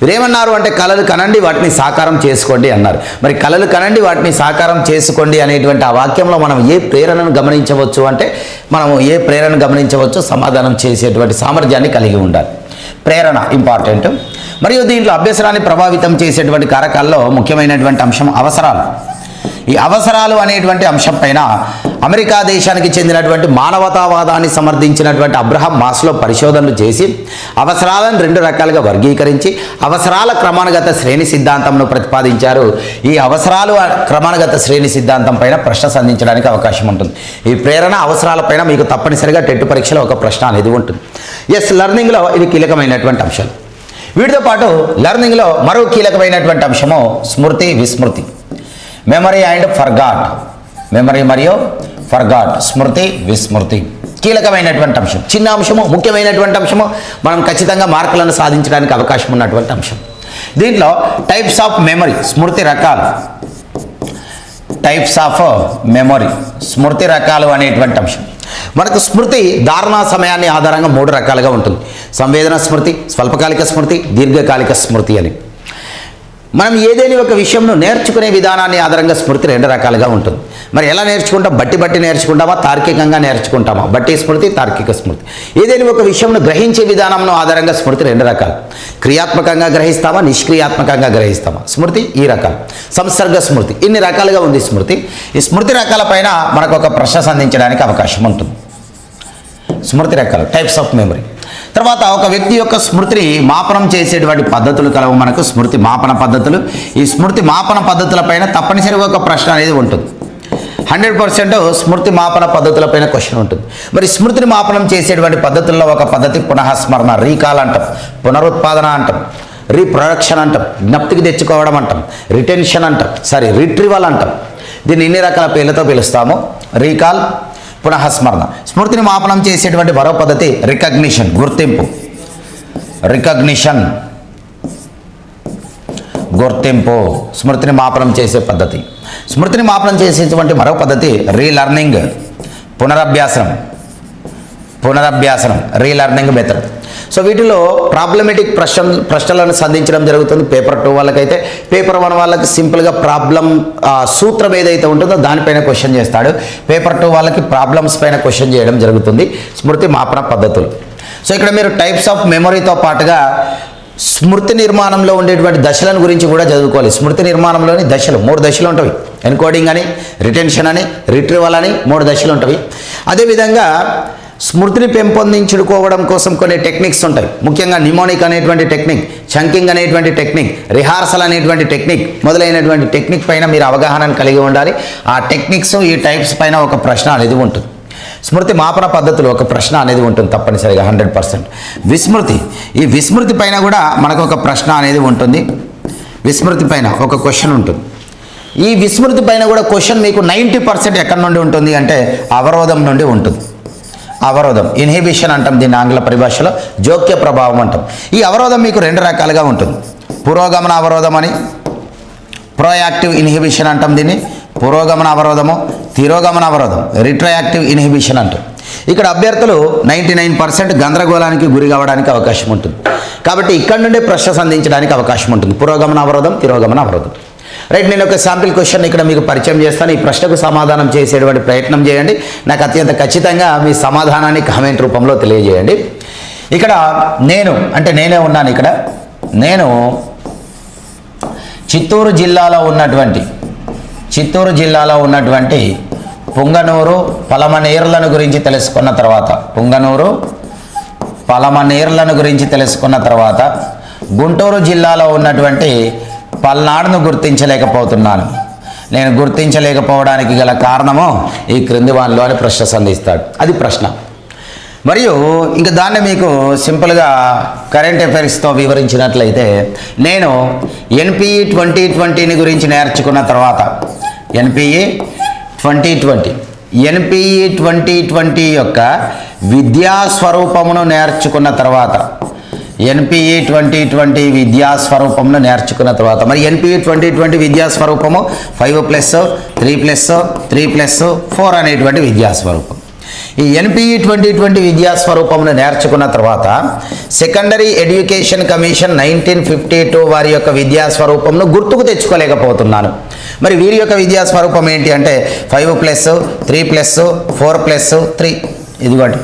Speaker 1: వీరేమన్నారు అంటే కలలు కనండి వాటిని సాకారం చేసుకోండి అన్నారు. మరి కలలు కనండి వాటిని సాకారం చేసుకోండి అనేటువంటి ఆ వాక్యంలో మనం ఏ ప్రేరణను గమనించవచ్చు అంటే మనము ఏ ప్రేరణ గమనించవచ్చు, సమాధానం చేసేటువంటి సామర్థ్యాన్ని కలిగి ఉండాలి. ప్రేరణ ఇంపార్టెంట్. మరియు దీంట్లో అభ్యసనాన్ని ప్రభావితం చేసేటువంటి కారకాల్లో ముఖ్యమైనటువంటి అంశం అవసరాలు. ఈ అవసరాలు అనేటువంటి అంశం పైన అమెరికా దేశానికి చెందినటువంటి మానవతావాదాన్ని సమర్థించినటువంటి అబ్రహం మాస్లో పరిశోధనలు చేసి అవసరాలను 2 రకాలుగా వర్గీకరించి అవసరాల క్రమానుగత శ్రేణి సిద్ధాంతంను ప్రతిపాదించారు. ఈ అవసరాలు క్రమానుగత శ్రేణి సిద్ధాంతం పైన ప్రశ్న సంధించడానికి అవకాశం ఉంటుంది. ఈ ప్రేరణ అవసరాల పైన మీకు తప్పనిసరిగా టెట్ పరీక్షలో ఒక ప్రశ్న అనేది ఉంటుంది. లెర్నింగ్లో ఇవి కీలకమైనటువంటి అంశాలు. వీటితో పాటు లెర్నింగ్లో మరో కీలకమైనటువంటి అంశము స్మృతి, విస్మృతి. Memory and forgot. మెమరీ మరియు ఫర్గాట్, స్మృతి, విస్మృతి కీలకమైనటువంటి అంశం. చిన్న అంశము, ముఖ్యమైనటువంటి అంశము, మనం ఖచ్చితంగా మార్కులను సాధించడానికి అవకాశం ఉన్నటువంటి అంశం. దీంట్లో టైప్స్ ఆఫ్ మెమరీ, స్మృతి రకాలు. టైప్స్ ఆఫ్ మెమరీ, స్మృతి రకాలు అనేటువంటి అంశం. మనకు స్మృతి ధారణా సమయాన్ని ఆధారంగా 3 రకాలుగా ఉంటుంది. సంవేదన స్మృతి, స్వల్పకాలిక స్మృతి, దీర్ఘకాలిక స్మృతి అని. మనం ఏదైనా ఒక విషయంను నేర్చుకునే విధానాన్ని ఆధారంగా స్మృతి 2 రకాలుగా ఉంటుంది. మరి ఎలా నేర్చుకుంటాం? బట్టి నేర్చుకుంటామా, తార్కికంగా నేర్చుకుంటామా? బట్టి స్మృతి, తార్కిక స్మృతి. ఏదైనా ఒక విషయంను గ్రహించే విధానంలో ఆధారంగా స్మృతి 2 రకాలు. క్రియాత్మకంగా గ్రహిస్తామా, నిష్క్రియాత్మకంగా గ్రహిస్తామా? స్మృతి ఈ రకాలు. సంసర్గ స్మృతి, ఇన్ని రకాలుగా ఉంది స్మృతి. ఈ స్మృతి రకాలపైన మనకు ఒక ప్రశ్న సంధించడానికి అవకాశం ఉంటుంది. స్మృతి రకాలు, టైప్స్ ఆఫ్ మెమరీ. తర్వాత ఒక వ్యక్తి యొక్క స్మృతిని మాపనం చేసేటువంటి పద్ధతులు కలవు మనకు, స్మృతి మాపన పద్ధతులు. ఈ స్మృతి మాపన పద్ధతులపైన తప్పనిసరిగా ఒక ప్రశ్న అనేది ఉంటుంది. 100% స్మృతి మాపన పద్ధతులపైన క్వశ్చన్ ఉంటుంది. మరి స్మృతిని మాపనం చేసేటువంటి పద్ధతుల్లో ఒక పద్ధతి పునఃస్మరణ, రీకాల్ అంటాం, పునరుత్పాదన అంటాం, రీప్రొడక్షన్ అంటాం, జ్ఞప్తికి తెచ్చుకోవడం అంటాం, రిటెన్షన్ అంటాం, రిట్రీవల్ అంటాం. దీన్ని ఇన్ని రకాల పేర్లతో పిలుస్తాము. రీకాల్, పునఃస్మరణ. స్మృతిని మాపనం చేసేటువంటి మరో పద్ధతి రికగ్నిషన్, గుర్తింపు. రికగ్నిషన్, గుర్తింపు స్మృతిని మాపనం చేసే పద్ధతి. స్మృతిని మాపనం చేసేటువంటి మరో పద్ధతి రీలర్నింగ్, పునరభ్యాసనం, రీలర్నింగ్ మెథడ్. సో వీటిలో ప్రాబ్లమేటిక్ ప్రశ్నలను సంధించడం జరుగుతుంది. పేపర్ 2 వాళ్ళకైతే, పేపర్ 1 వాళ్ళకి సింపుల్గా ప్రాబ్లం సూత్రం ఏదైతే ఉంటుందో దానిపైన క్వశ్చన్ చేస్తాడు. పేపర్ 2 వాళ్ళకి ప్రాబ్లమ్స్ పైన క్వశ్చన్ చేయడం జరుగుతుంది. స్మృతి మాపన పద్ధతులు. సో ఇక్కడ మీరు టైప్స్ ఆఫ్ మెమరీతో పాటుగా స్మృతి నిర్మాణంలో ఉండేటువంటి దశలను గురించి కూడా చదువుకోవాలి. స్మృతి నిర్మాణంలోని దశలు 3 దశలు ఉంటాయి. ఎన్కోడింగ్ అని, రిటెన్షన్ అని, రిట్రీవల్ అని 3 దశలు ఉంటాయి. అదేవిధంగా స్మృతిని పెంపొందించుకోవడం కోసం కొన్ని టెక్నిక్స్ ఉంటాయి. ముఖ్యంగా నిమోనిక్ అనేటువంటి టెక్నిక్, చంకింగ్ అనేటువంటి టెక్నిక్, రిహార్సల్ అనేటువంటి టెక్నిక్ మొదలైనటువంటి టెక్నిక్ పైన మీరు అవగాహనను కలిగి ఉండాలి. ఆ టెక్నిక్స్, ఈ టైప్స్ పైన ఒక ప్రశ్న అనేది ఉంటుంది. స్మృతి మాపన పద్ధతులు ఒక ప్రశ్న అనేది ఉంటుంది తప్పనిసరిగా 100%. విస్మృతి, ఈ విస్మృతి పైన కూడా మనకు ఒక ప్రశ్న అనేది ఉంటుంది. విస్మృతి పైన ఒక క్వశ్చన్ ఉంటుంది. ఈ విస్మృతి పైన కూడా క్వశ్చన్ మీకు 90% ఎక్కడి నుండి ఉంటుంది అంటే అవరోధం నుండి ఉంటుంది. అవరోధం, ఇన్హిబిషన్ అంటాం దీన్ని ఆంగ్ల పరిభాషలో, జోక్య ప్రభావం అంటాం. ఈ అవరోధం మీకు 2 రకాలుగా ఉంటుంది. పురోగమన అవరోధం అని, ప్రోయాక్టివ్ ఇన్హిబిషన్ అంటాం దీన్ని. పురోగమన అవరోధము, తిరోగమన అవరోధం, రిట్రోయాక్టివ్ ఇన్హిబిషన్ అంటాం. ఇక్కడ అభ్యర్థులు 99% గందరగోళానికి గురి కావడానికి అవకాశం ఉంటుంది. కాబట్టి ఇక్కడ నుండే ప్రశ్న సంధించడానికి అవకాశం ఉంటుంది. పురోగమన అవరోధం, తిరోగమన అవరోధం. రైట్, నేను ఒక శాంపిల్ క్వశ్చన్ ఇక్కడ మీకు పరిచయం చేస్తాను. ఈ ప్రశ్నకు సమాధానం చేసేటువంటి ప్రయత్నం చేయండి. నాకు అత్యంత ఖచ్చితంగా మీ సమాధానాన్ని కామెంట్ రూపంలో తెలియజేయండి. ఇక్కడ నేనే ఉన్నాను. ఇక్కడ నేను చిత్తూరు జిల్లాలో ఉన్నటువంటి పుంగనూరు పలమనేర్లను గురించి తెలుసుకున్న తర్వాత గుంటూరు జిల్లాలో ఉన్నటువంటి పల్నాడును గుర్తించలేకపోతున్నాను. నేను గుర్తించలేకపోవడానికి గల కారణము ఈ క్రింది వానిలో అని ప్రశ్న సంధిస్తాడు. అది ప్రశ్న. మరియు ఇంకా దాన్ని మీకు సింపుల్గా కరెంట్ అఫైర్స్తో వివరించినట్లయితే, నేను ఎన్పిఈ 2020ని గురించి నేర్చుకున్న తర్వాత, ఎన్పిఈ 2020 యొక్క విద్యాస్వరూపమును నేర్చుకున్న తర్వాత, ఎన్పిఈ 2020 విద్యాస్వరూపమును నేర్చుకున్న తర్వాత, మరి ఎన్పిఈ 2020 విద్యాస్వరూపము 5+3+3+4 అనేటువంటి విద్యాస్వరూపం. ఈ ఎన్పిఈ 2020 విద్యాస్వరూపమును నేర్చుకున్న తర్వాత సెకండరీ ఎడ్యుకేషన్ కమిషన్ 1952 వారి యొక్క విద్యాస్వరూపమును గుర్తుకు తెచ్చుకోలేకపోతున్నాను. మరి వీరి యొక్క విద్యాస్వరూపం ఏంటి అంటే 5+3+4+3, ఇదిగోండి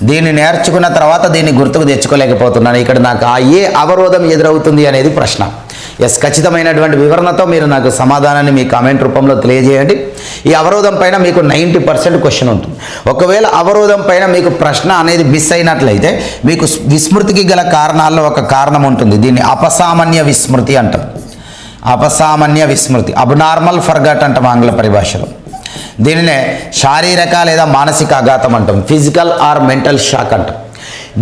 Speaker 1: దీన్ని నేర్చుకున్న తర్వాత దీన్ని గుర్తుకు తెచ్చుకోలేకపోతున్నాను, ఇక్కడ నాకు ఏ అవరోధం ఎదురవుతుంది అనేది ప్రశ్న. ఎస్, ఖచ్చితమైనటువంటి వివరణతో మీరు నాకు సమాధానాన్ని మీ కామెంట్ రూపంలో తెలియజేయండి. ఈ అవరోధం పైన మీకు 90% క్వశ్చన్ ఉంటుంది. ఒకవేళ అవరోధం పైన మీకు ప్రశ్న అనేది మిస్ అయినట్లయితే మీకు విస్మృతికి గల కారణాల్లో ఒక కారణం ఉంటుంది. దీన్ని అపసామాన్య విస్మృతి అంటాం. అపసామాన్య విస్మృతి, అబ్నార్మల్ ఫర్గట్ అంటాం ఆంగ్ల పరిభాషలో. దీనినే శారీరక లేదా మానసిక ఆఘాతం అంటాం, ఫిజికల్ ఆర్ మెంటల్ షాక్ అంటాం.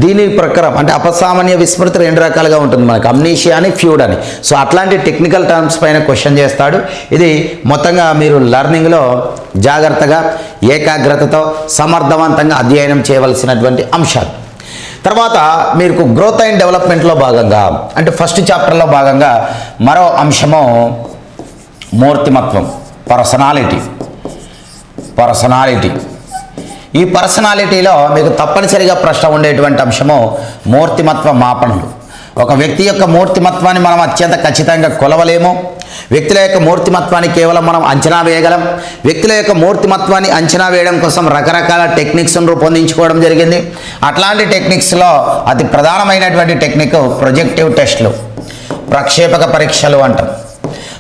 Speaker 1: దీని ప్రకారం అంటే అపసామాన్య విస్మృతి 2 రకాలుగా ఉంటుంది మనకు, అమ్నీషియా అని, ఫ్యూడ్ అని. సో అట్లాంటి టెక్నికల్ టర్మ్స్ పైన క్వశ్చన్ చేస్తాడు. ఇది మొత్తంగా మీరు లెర్నింగ్లో జాగ్రత్తగా ఏకాగ్రతతో సమర్థవంతంగా అధ్యయనం చేయవలసినటువంటి అంశాలు. తర్వాత మీకు గ్రోత్ అండ్ డెవలప్మెంట్లో భాగంగా అంటే ఫస్ట్ చాప్టర్లో భాగంగా మరో అంశము మూర్తిమత్వం, పర్సనాలిటీ. ఈ పర్సనాలిటీలో మీకు తప్పనిసరిగా ప్రశ్న ఉండేటువంటి అంశము మూర్తిమత్వ మాపనలు. ఒక వ్యక్తి యొక్క మూర్తిమత్వాన్ని మనం అత్యంత ఖచ్చితంగా కొలవలేము. వ్యక్తుల యొక్క మూర్తిమత్వాన్ని కేవలం మనం అంచనా వేయగలం. వ్యక్తుల యొక్క మూర్తిమత్వాన్ని అంచనా వేయడం కోసం రకరకాల టెక్నిక్స్ను రూపొందించుకోవడం జరిగింది. అట్లాంటి టెక్నిక్స్లో అతి ప్రధానమైనటువంటి టెక్నిక్ ప్రొజెక్టివ్ టెస్ట్లు, ప్రక్షేపక పరీక్షలు అంటాం.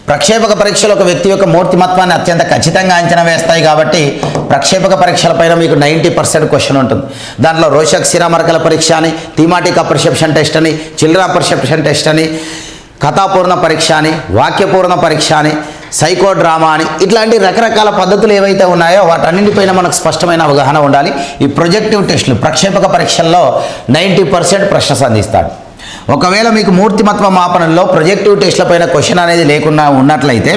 Speaker 1: ప్రక్షేపక పరీక్షలు ఒక వ్యక్తి యొక్క మూర్తిమత్వాన్ని అత్యంత ఖచ్చితంగా అంచనా వేస్తాయి కాబట్టి ప్రక్షేపక పరీక్షలపైన మీకు 90% క్వశ్చన్ ఉంటుంది. దాంట్లో రోషక్ శిరామరకల పరీక్ష అని, థీమాటిక్ పర్సెప్షన్ టెస్ట్ అని, చిల్డ్రన్ పర్సెప్షన్ టెస్ట్ అని, కథాపూర్ణ పరీక్ష అని, వాక్యపూర్ణ పరీక్ష అని, సైకో డ్రామా అని, ఇట్లాంటి రకరకాల పద్ధతులు ఏవైతే ఉన్నాయో వాటన్నింటిపైన మనకు స్పష్టమైన అవగాహన ఉండాలి. ఈ ప్రొజెక్టివ్ టెస్టులు ప్రక్షేపక పరీక్షల్లో 90% ప్రశ్న సంధిస్తాడు. ఒకవేళ మీకు మూర్తిమత్వ మాపనంలో ప్రొజెక్టివ్ టెస్ట్లపైన క్వశ్చన్ అనేది లేకుండా ఉన్నట్లయితే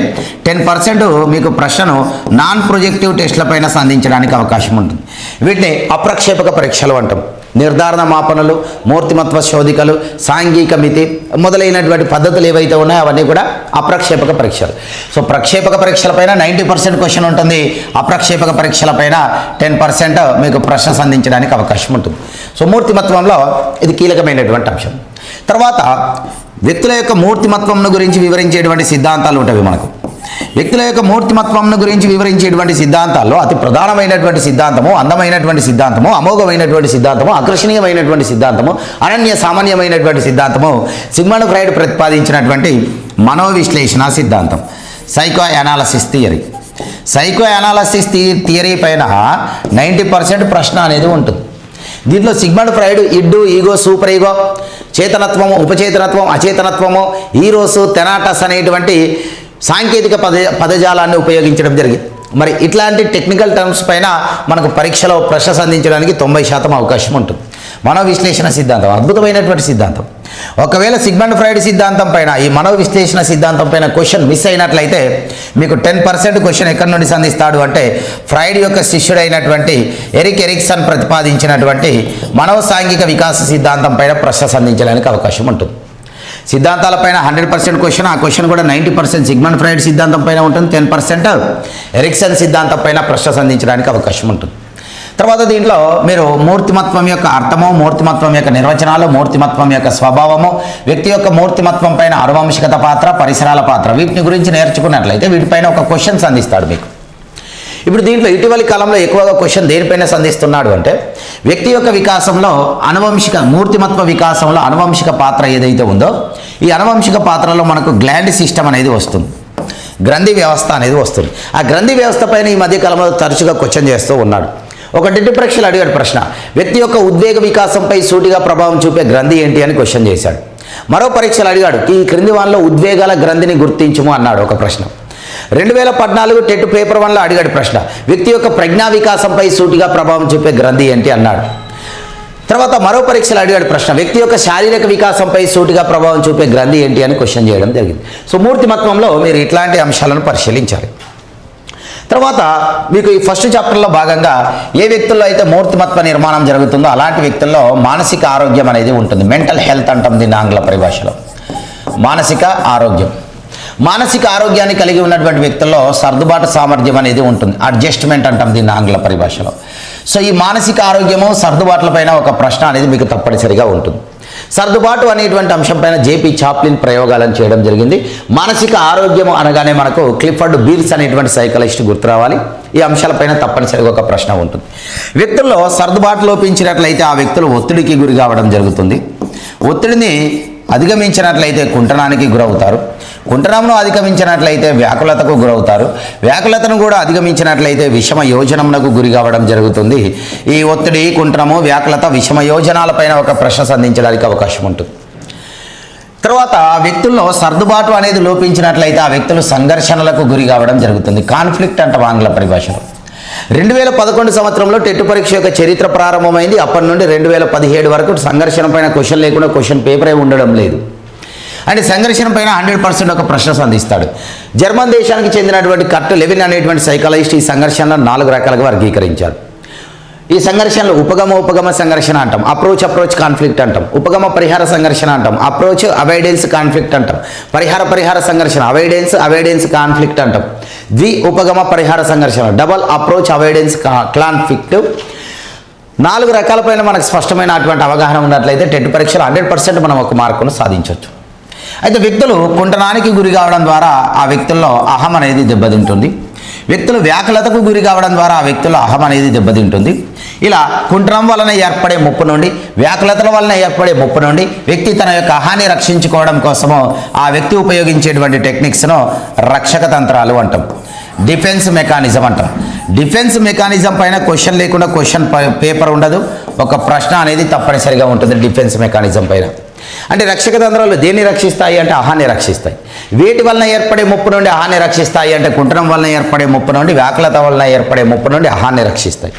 Speaker 1: 10% మీకు ప్రశ్నను నాన్ ప్రొజెక్టివ్ టెస్ట్లపైన సంధించడానికి అవకాశం ఉంటుంది. వీటిని అప్రక్షేపక పరీక్షలు అంటాం. నిర్ధారణ మాపనలు, మూర్తిమత్వ శోధికలు, సాంఘిక మితి మొదలైనటువంటి పద్ధతులు ఏవైతే ఉన్నాయో అవన్నీ కూడా అప్రక్షేపక పరీక్షలు. సో ప్రక్షేపక పరీక్షలపైన 90% క్వశ్చన్ ఉంటుంది. అప్రక్షేపక పరీక్షలపైన 10% మీకు ప్రశ్న సంధించడానికి అవకాశం ఉంటుంది. సో మూర్తిమత్వంలో ఇది కీలకమైనటువంటి అంశం. తర్వాత వ్యక్తుల యొక్క మూర్తిమత్వంను గురించి వివరించేటువంటి సిద్ధాంతాలు ఉంటాయి మనకు. వ్యక్తుల యొక్క మూర్తిమత్వంను గురించి వివరించేటువంటి సిద్ధాంతాల్లో అతి ప్రధానమైనటువంటి సిద్ధాంతము, అందమైనటువంటి సిద్ధాంతము, అమోఘమైనటువంటి సిద్ధాంతము, ఆకర్షణీయమైనటువంటి సిద్ధాంతము, అనన్య సామాన్యమైనటువంటి సిద్ధాంతము సిగ్మండ్ ఫ్రాయిడ్ ప్రతిపాదించినటువంటి మనోవిశ్లేషణ సిద్ధాంతం, psychoanalysis theory. Psychoanalysis theory పైన 90% ప్రశ్న అనేది ఉంటుంది. దీంట్లో Sigmund Freud id, ego, super ego, చేతనత్వము, ఉపచేతనత్వం, అచేతనత్వము, ఈరోసు, తెనాటస్ అనేటువంటి సాంకేతిక పదజాలాన్ని ఉపయోగించడం జరిగింది. మరి ఇట్లాంటి టెక్నికల్ టర్మ్స్ పైన మనకు పరీక్షలో ప్రశ్న సంధించడానికి 90% అవకాశం ఉంటుంది. మనోవిశ్లేషణ సిద్ధాంతం అద్భుతమైనటువంటి సిద్ధాంతం. ఒకవేళ సిగ్మండ్ ఫ్రాయిడ్ సిద్ధాంతం పైన, ఈ మనోవిశ్లేషణ సిద్ధాంతం పైన క్వశ్చన్ మిస్ అయినట్లయితే మీకు 10% క్వశ్చన్ ఎక్కడి నుండి సంధిస్తాడు అంటే ఫ్రాయిడ్ యొక్క శిష్యుడైనటువంటి ఎరిక్ ఎరిక్సన్ ప్రతిపాదించినటువంటి మనోసాంఘిక వికాస సిద్ధాంతం పైన ప్రశ్న సంధించడానికి అవకాశం ఉంటుంది. సిద్ధాంతాలపైన 100% క్వశ్చన్, ఆ క్వశ్చన్ కూడా 90% సిగ్మండ్ ఫ్రాయిడ్ సిద్ధాంతం పైన ఉంటుంది, 10% ఎరిక్సన్ సిద్ధాంతం పైన ప్రశ్న సంధించడానికి అవకాశం ఉంటుంది. తర్వాత దీంట్లో మీరు మూర్తిమత్వం యొక్క అర్థము, మూర్తిమత్వం యొక్క నిర్వచనాలు, మూర్తిమత్వం యొక్క స్వభావము, వ్యక్తి యొక్క మూర్తిమత్వం పైన అనువంశికత పాత్ర, పరిసరాల పాత్ర, వీటిని గురించి నేర్చుకున్నట్లయితే వీటిపైన ఒక క్వశ్చన్ సంధిస్తాడు మీకు. ఇప్పుడు దీంట్లో ఇటీవలి కాలంలో ఎక్కువగా క్వశ్చన్ దేనిపైన సంధిస్తున్నాడు అంటే వ్యక్తి యొక్క వికాసంలో అనువంశిక, మూర్తిమత్వ వికాసంలో అనువంశిక పాత్ర ఏదైతే ఉందో ఈ అనువంశిక పాత్రలో మనకు గ్లాండ్ సిస్టమ్ అనేది వస్తుంది, గ్రంథి వ్యవస్థ అనేది వస్తుంది. ఆ గ్రంథి వ్యవస్థ పైన ఈ మధ్యకాలంలో తరచుగా క్వశ్చన్ చేస్తూ ఉన్నాడు. ఒక టెట్ పరీక్షలు అడిగాడు ప్రశ్న, వ్యక్తి యొక్క ఉద్వేగ వికాసంపై సూటిగా ప్రభావం చూపే గ్రంథి ఏంటి అని క్వశ్చన్ చేశాడు. మరో పరీక్షలు అడిగాడు, ఈ క్రింది వాళ్ళలో ఉద్వేగాల గ్రంథిని గుర్తించుము అన్నాడు ఒక ప్రశ్న. 2014 టెట్ పేపర్ 1లో అడిగాడు ప్రశ్న, వ్యక్తి యొక్క ప్రజ్ఞా వికాసంపై సూటిగా ప్రభావం చూపే గ్రంథి ఏంటి అన్నాడు. తర్వాత మరో పరీక్షలు అడిగాడు ప్రశ్న, వ్యక్తి యొక్క శారీరక వికాసంపై సూటిగా ప్రభావం చూపే గ్రంథి ఏంటి అని క్వశ్చన్ చేయడం జరిగింది. సో మూర్తిమత్వంలో మీరు ఇట్లాంటి అంశాలను పరిశీలించాలి. తర్వాత మీకు ఈ ఫస్ట్ చాప్టర్లో భాగంగా ఏ వ్యక్తుల్లో అయితే మూర్తిమత్వ నిర్మాణం జరుగుతుందో అలాంటి వ్యక్తుల్లో మానసిక ఆరోగ్యం అనేది ఉంటుంది. మెంటల్ హెల్త్ అంటాం దీన్ని ఆంగ్ల పరిభాషలో. మానసిక ఆరోగ్యం, మానసిక ఆరోగ్యాన్ని కలిగి ఉన్నటువంటి వ్యక్తుల్లో సర్దుబాటు సామర్థ్యం అనేది ఉంటుంది, అడ్జస్ట్మెంట్ అంటాం దీన్ని ఆంగ్ల పరిభాషలో. సో ఈ మానసిక ఆరోగ్యము, సర్దుబాట్ల పైన ఒక ప్రశ్న అనేది మీకు తప్పనిసరిగా ఉంటుంది. సర్దుబాటు అనేటువంటి అంశంపైన జేపీ చాప్లిన్ ప్రయోగాలను చేయడం జరిగింది. మానసిక ఆరోగ్యం అనగానే మనకు క్లిఫర్డ్ బీర్స్ అనేటువంటి సైకాలజిస్ట్ గుర్తు రావాలి. ఈ అంశాలపైన తప్పనిసరిగా ఒక ప్రశ్న ఉంటుంది. వ్యక్తుల్లో సర్దుబాటు లోపించినట్లయితే ఆ వ్యక్తులు ఒత్తిడికి గురి కావడం జరుగుతుంది. ఒత్తిడిని అధిగమించినట్లయితే కుంటనానికి గురవుతారు. కుంటనంను అధిగమించినట్లయితే వ్యాకులతకు గురవుతారు. వ్యాకులతను కూడా అధిగమించినట్లయితే విషమ యోజనమునకు గురి కావడం జరుగుతుంది. ఈ ఒత్తిడి, కుంటనము, వ్యాకులత, విషమ యోజనాలపైన ఒక ప్రశ్న సంధించడానికి అవకాశం ఉంటుంది. తర్వాత వ్యక్తుల్లో సర్దుబాటు అనేది లోపించినట్లయితే ఆ వ్యక్తులు సంఘర్షణలకు గురి కావడం జరుగుతుంది. కాన్ఫ్లిక్ట్ అంట ఆంగ్ల పరిభాషలో. 2011 సంవత్సరంలో టెట్ పరీక్ష యొక్క చరిత్ర ప్రారంభమైంది. అప్పటి నుండి 2017 వరకు సంఘర్షణ పైన క్వశ్చన్ లేకుండా క్వశ్చన్ పేపరే ఉండడం లేదు. అంటే సంఘర్షణ పైన 100% ఒక ప్రశ్న సంధిస్తాడు. జర్మన్ దేశానికి చెందినటువంటి కర్ట్ లెవిన్ అనేటువంటి సైకాలజిస్ట్ ఈ సంఘర్షణలను 4 రకాలుగా వర్గీకరించాడు. ఈ సంఘర్షణలు ఉపగమ సంఘర్షణ అంటాం, అప్రోచ్ కాన్ఫ్లిక్ట్ అంటాం, ఉపగమ పరిహార సంఘర్షణ అంటాం, అప్రోచ్ అవాయిడెన్స్ కాన్ఫ్లిక్ట్ అంటాం, పరిహార సంఘర్షణ అవాయిడెన్స్ కాన్ఫ్లిక్ట్ అంటాం, ఉపగమ పరిహార సంఘర్షణ డబల్ అప్రోచ్ అవాయిడెన్స్ కాన్ఫ్లిక్ట్. 4 రకాలపైన మనకు స్పష్టమైనటువంటి అవగాహన ఉన్నట్లయితే టెట్ పరీక్షలో 100% మనం ఒక మార్కును సాధించవచ్చు. అయితే వ్యక్తులు కుంటనానికి గురి కావడం ద్వారా ఆ వ్యక్తుల్లో అహం అనేది దెబ్బతింటుంది. వ్యక్తులు వ్యాకులతకు గురి కావడం ద్వారా ఆ వ్యక్తుల్లో అహం అనేది దెబ్బతింటుంది. ఇలా కుంటనం వలన ఏర్పడే ముప్పు నుండి, వ్యాకులతల వలన ఏర్పడే ముప్పు నుండి వ్యక్తి తన యొక్క అహాన్ని రక్షించుకోవడం కోసము ఆ వ్యక్తి ఉపయోగించేటువంటి టెక్నిక్స్ను రక్షక తంత్రాలు అంటాం, డిఫెన్స్ మెకానిజం అంటాం. డిఫెన్స్ మెకానిజం పైన క్వశ్చన్ లేకుండా క్వశ్చన్ పేపర్ ఉండదు, ఒక ప్రశ్న అనేది తప్పనిసరిగా ఉంటుంది డిఫెన్స్ మెకానిజం పైన. అంటే రక్షక తంత్రాలు దేన్ని రక్షిస్తాయి అంటే అహాన్ని రక్షిస్తాయి. వేటి వలన ఏర్పడే ముప్పు నుండి అహాన్ని రక్షిస్తాయి అంటే కుంటనం వలన ఏర్పడే ముప్పు నుండి, వ్యాకులత వలన ఏర్పడే ముప్పు నుండి అహాన్ని రక్షిస్తాయి.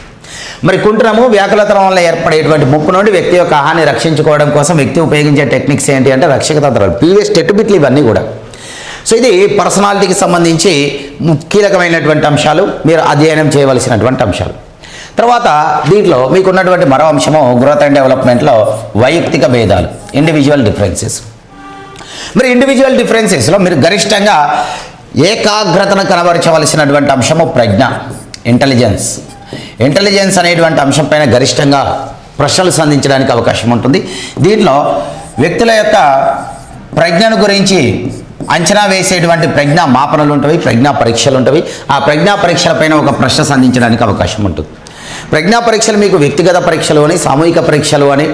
Speaker 1: మరి కుంటనము, వ్యాకులత వలన ఏర్పడేటువంటి ముప్పు నుండి వ్యక్తి యొక్క అహాన్ని రక్షించుకోవడం కోసం వ్యక్తి ఉపయోగించే టెక్నిక్స్ ఏంటి అంటే రక్షక తంత్రాలు, ప్రీవియస్ టెట్ బిట్లు ఇవన్నీ కూడా. సో ఇది పర్సనాలిటీకి సంబంధించి కీలకమైనటువంటి అంశాలు, మీరు అధ్యయనం చేయవలసినటువంటి అంశాలు. తర్వాత దీంట్లో మీకున్నటువంటి మరో అంశము గ్రోత్ అండ్ డెవలప్మెంట్లో వైయక్తిక భేదాలు, ఇండివిజువల్ డిఫరెన్సెస్. మరి ఇండివిజువల్ డిఫరెన్సెస్లో మీరు గరిష్టంగా ఏకాగ్రతను కనబరచవలసినటువంటి అంశము ప్రజ్ఞ, ఇంటెలిజెన్స్ అనేటువంటి అంశం పైన గరిష్టంగా ప్రశ్నలు సంధించడానికి అవకాశం ఉంటుంది. దీంట్లో వ్యక్తుల యొక్క ప్రజ్ఞను గురించి అంచనా వేసేటువంటి ప్రజ్ఞా మాపనలు ఉంటవి, ప్రజ్ఞా పరీక్షలు ఉంటవి. ఆ ప్రజ్ఞా పరీక్షల పైన ఒక ప్రశ్న సంధించడానికి అవకాశం ఉంటుంది. ప్రజ్ఞా పరీక్షలు మీకు వ్యక్తిగత పరీక్షలు అని, సామూహిక పరీక్షలు అని,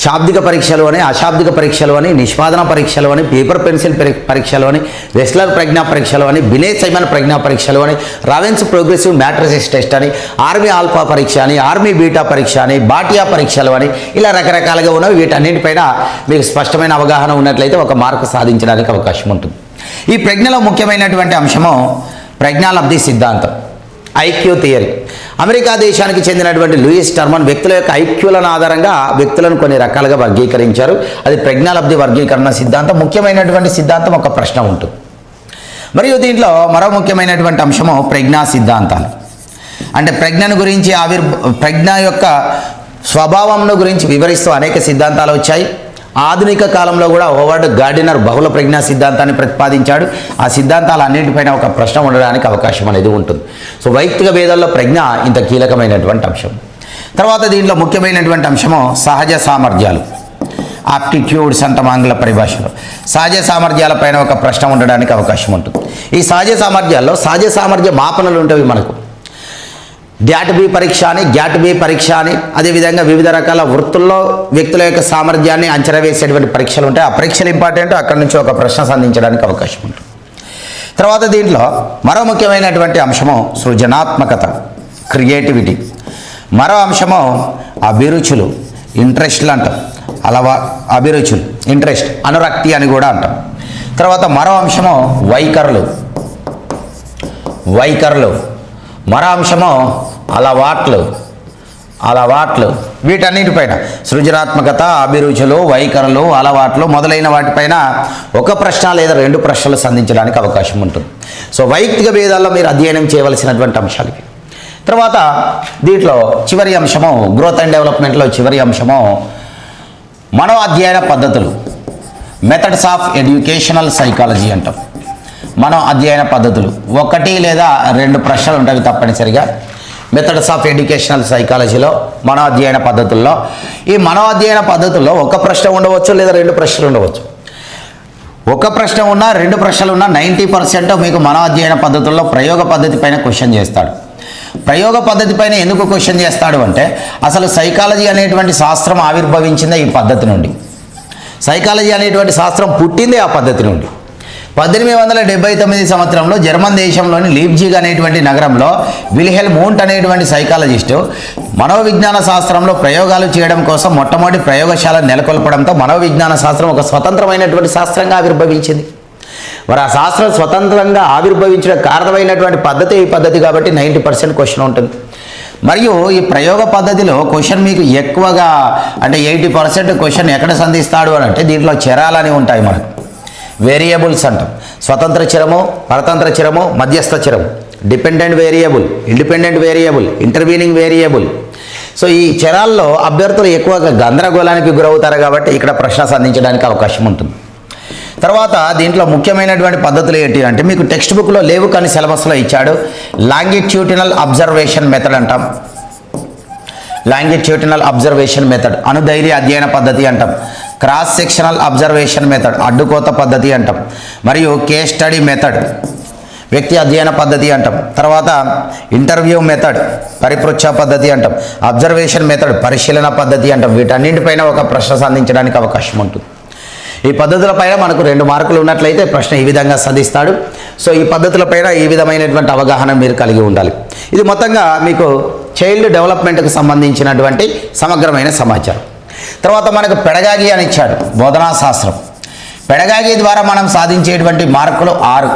Speaker 1: శాబ్దిక పరీక్షలు అని, అశాబ్దిక పరీక్షలు అని, నిష్పాదన పరీక్షలు అని, పేపర్ పెన్సిల్ పరీక్షలు అని, వెస్లర్ ప్రజ్ఞా పరీక్షలు అని, బినే సైమన్ ప్రజ్ఞా పరీక్షలు అని, రావెన్స్ ప్రోగ్రెసివ్ మ్యాట్రిసెస్ టెస్ట్ అని, ఆర్మీ ఆల్ఫా పరీక్ష అని, ఆర్మీ బీటా పరీక్ష అని, బాటియా పరీక్షలు అని, ఇలా రకరకాలుగా ఉన్నవి. వీటన్నింటిపైన మీకు స్పష్టమైన అవగాహన ఉన్నట్లయితే ఒక మార్కు సాధించడానికి అవకాశం ఉంటుంది. ఈ ప్రజ్ఞలో ముఖ్యమైనటువంటి అంశము ప్రజ్ఞాలబ్ధి సిద్ధాంతం, ఐక్యూ థియరీ. అమెరికా దేశానికి చెందినటువంటి లూయిస్ టర్మన్ వ్యక్తుల యొక్క ఐక్యూలను ఆధారంగా వ్యక్తులను కొన్ని రకాలుగా వర్గీకరించారు. అది ప్రజ్ఞాలబ్ధి వర్గీకరణ సిద్ధాంతం. ముఖ్యమైనటువంటి సిద్ధాంతం ఒక ప్రశ్న ఉంటుంది. మరియు దీంట్లో మరో ముఖ్యమైనటువంటి అంశము ప్రజ్ఞా సిద్ధాంతాలు. అంటే ప్రజ్ఞను గురించి ప్రజ్ఞ యొక్క స్వభావంను గురించి వివరిస్తూ అనేక సిద్ధాంతాలు వచ్చాయి. ఆధునిక కాలంలో కూడా హోవర్డ్ గార్డినర్ బహుళ ప్రజ్ఞా సిద్ధాంతాన్ని ప్రతిపాదించాడు. ఆ సిద్ధాంతాలు అన్నింటిపైన ఒక ప్రశ్న ఉండడానికి అవకాశం అనేది ఉంటుంది. సో వైయక్తిక భేదాల్లో ప్రజ్ఞ ఇంత కీలకమైనటువంటి అంశం. తర్వాత దీంట్లో ముఖ్యమైనటువంటి అంశము సహజ సామర్థ్యాలు, ఆప్టిట్యూడ్స్ అంటాం ఆంగ్ల పరిభాషలో. సహజ సామర్థ్యాలపైన ఒక ప్రశ్న ఉండడానికి అవకాశం ఉంటుంది. ఈ సహజ సామర్థ్యాల్లో సహజ సామర్థ్య మాపనలు ఉంటాయి మనకు. డ్యాట్ బి పరీక్ష అని, గ్యాట్ బి పరీక్ష అని, అదేవిధంగా వివిధ రకాల వృత్తుల్లో వ్యక్తుల యొక్క సామర్థ్యాన్ని అంచనా వేసేటువంటి పరీక్షలు ఉంటాయి. ఆ పరీక్షలు ఇంపార్టెంట్, అక్కడి నుంచి ఒక ప్రశ్న సంధించడానికి అవకాశం ఉంటుంది. తర్వాత దీంట్లో మరో ముఖ్యమైనటువంటి అంశము సృజనాత్మకత, క్రియేటివిటీ. మరో అంశము అభిరుచులు, ఇంట్రెస్ట్లు అంటాం. అభిరుచులు, ఇంట్రెస్ట్, అనురక్తి అని కూడా అంటాం. తర్వాత మరో అంశము వైఖరులు. మరో అంశము అలవాట్లు. వీటన్నిటిపైన సృజనాత్మకత, అభిరుచులు, వైఖరులు, అలవాట్లు మొదలైన వాటిపైన ఒక ప్రశ్న లేదా 2 ప్రశ్నలు సంధించడానికి అవకాశం ఉంటుంది. సో వైయక్తిక భేదాల్లో మీరు అధ్యయనం చేయవలసినటువంటి అంశాలు. తర్వాత దీంట్లో చివరి అంశము గ్రోత్ అండ్ డెవలప్మెంట్లో చివరి అంశము మనో అధ్యయన పద్ధతులు, మెథడ్స్ ఆఫ్ ఎడ్యుకేషనల్ సైకాలజీ అంటాం. మనో అధ్యయన పద్ధతులు 1 లేదా 2 ప్రశ్నలు ఉంటాయి తప్పనిసరిగా. మెథడ్స్ ఆఫ్ ఎడ్యుకేషనల్ సైకాలజీలో మనో అధ్యయన పద్ధతుల్లో, ఈ మనో అధ్యయన పద్ధతుల్లో ఒక ప్రశ్న ఉండవచ్చు లేదా రెండు ప్రశ్నలు ఉండవచ్చు. ఒక ప్రశ్న ఉన్నా రెండు ప్రశ్నలు ఉన్నా 90% మీకు మనో అధ్యయన పద్ధతుల్లో ప్రయోగ పద్ధతి పైన క్వశ్చన్ చేస్తాడు. ప్రయోగ పద్ధతి పైన ఎందుకు క్వశ్చన్ చేస్తాడు అంటే అసలు సైకాలజీ అనేటువంటి శాస్త్రం ఆవిర్భవించిందే ఈ పద్ధతి నుండి. సైకాలజీ అనేటువంటి శాస్త్రం పుట్టిందే ఆ పద్ధతి నుండి. 1879 సంవత్సరంలో జర్మన్ దేశంలోని లీప్జిగ్ అనేటువంటి నగరంలో విల్హెల్మ్ వూంట్ అనేటువంటి సైకాలజిస్టు మనోవిజ్ఞాన శాస్త్రంలో ప్రయోగాలు చేయడం కోసం మొట్టమొదటి ప్రయోగశాల నెలకొల్పడంతో మనోవిజ్ఞాన శాస్త్రం ఒక స్వతంత్రమైనటువంటి శాస్త్రంగా ఆవిర్భవించింది. మరి ఆ శాస్త్రం స్వతంత్రంగా ఆవిర్భవించడం కారణమైనటువంటి పద్ధతి ఈ పద్ధతి కాబట్టి 90% క్వశ్చన్ ఉంటుంది. మరియు ఈ ప్రయోగ పద్ధతిలో క్వశ్చన్ మీకు ఎక్కువగా అంటే 80% క్వశ్చన్ ఎక్కడ సంధిస్తాడు అని అంటే దీంట్లో చరాలని ఉంటాయి. మనకు వేరియబుల్స్ అంటాం. స్వతంత్ర చరము, పరతంత్ర చరము, మధ్యస్థ చరము, dependent variable, independent variable, intervening variable. So ఈ చరాల్లో అభ్యర్థులు ఎక్కువగా గందరగోళానికి గురవుతారు కాబట్టి ఇక్కడ ప్రశ్న సంధించడానికి అవకాశం ఉంటుంది. తర్వాత దీంట్లో ముఖ్యమైనటువంటి పద్ధతులు ఏంటి అంటే మీకు టెక్స్ట్ బుక్లో లేవు కానీ సిలబస్లో ఇచ్చాడు. లాంగిట్యూడినల్ అబ్జర్వేషన్ మెథడ్ అంటాం. లాంగిట్యూడినల్ అబ్జర్వేషన్ మెథడ్ అనుధైర్య అధ్యయన పద్ధతి అంటాం. క్రాస్ సెక్షనల్ అబ్జర్వేషన్ మెథడ్ అడ్డుకోత పద్ధతి అంటాం. మరియు కేస్ స్టడీ మెథడ్ వ్యక్తి అధ్యయన పద్ధతి అంటాం. తర్వాత ఇంటర్వ్యూ మెథడ్ పరిపృచ్ఛ పద్ధతి అంటాం. అబ్జర్వేషన్ మెథడ్ పరిశీలన పద్ధతి అంటాం. వీటన్నింటిపైన ఒక ప్రశ్న సంధించడానికి అవకాశం ఉంటుంది. ఈ పద్ధతులపైన మనకు 2 మార్కులు ఉన్నట్లయితే ప్రశ్న ఈ విధంగా సంధిస్తాడు. సో ఈ పద్ధతులపైన ఈ విధమైనటువంటి అవగాహన మీరు కలిగి ఉండాలి. ఇది మొత్తంగా మీకు చైల్డ్ డెవలప్మెంట్కి సంబంధించినటువంటి సమగ్రమైన సమాచారం. తర్వాత మనకు పెడగాగి అని ఇచ్చాడు, బోధనా శాస్త్రం. పెడగాగి ద్వారా మనం సాధించేటువంటి మార్కులు 6.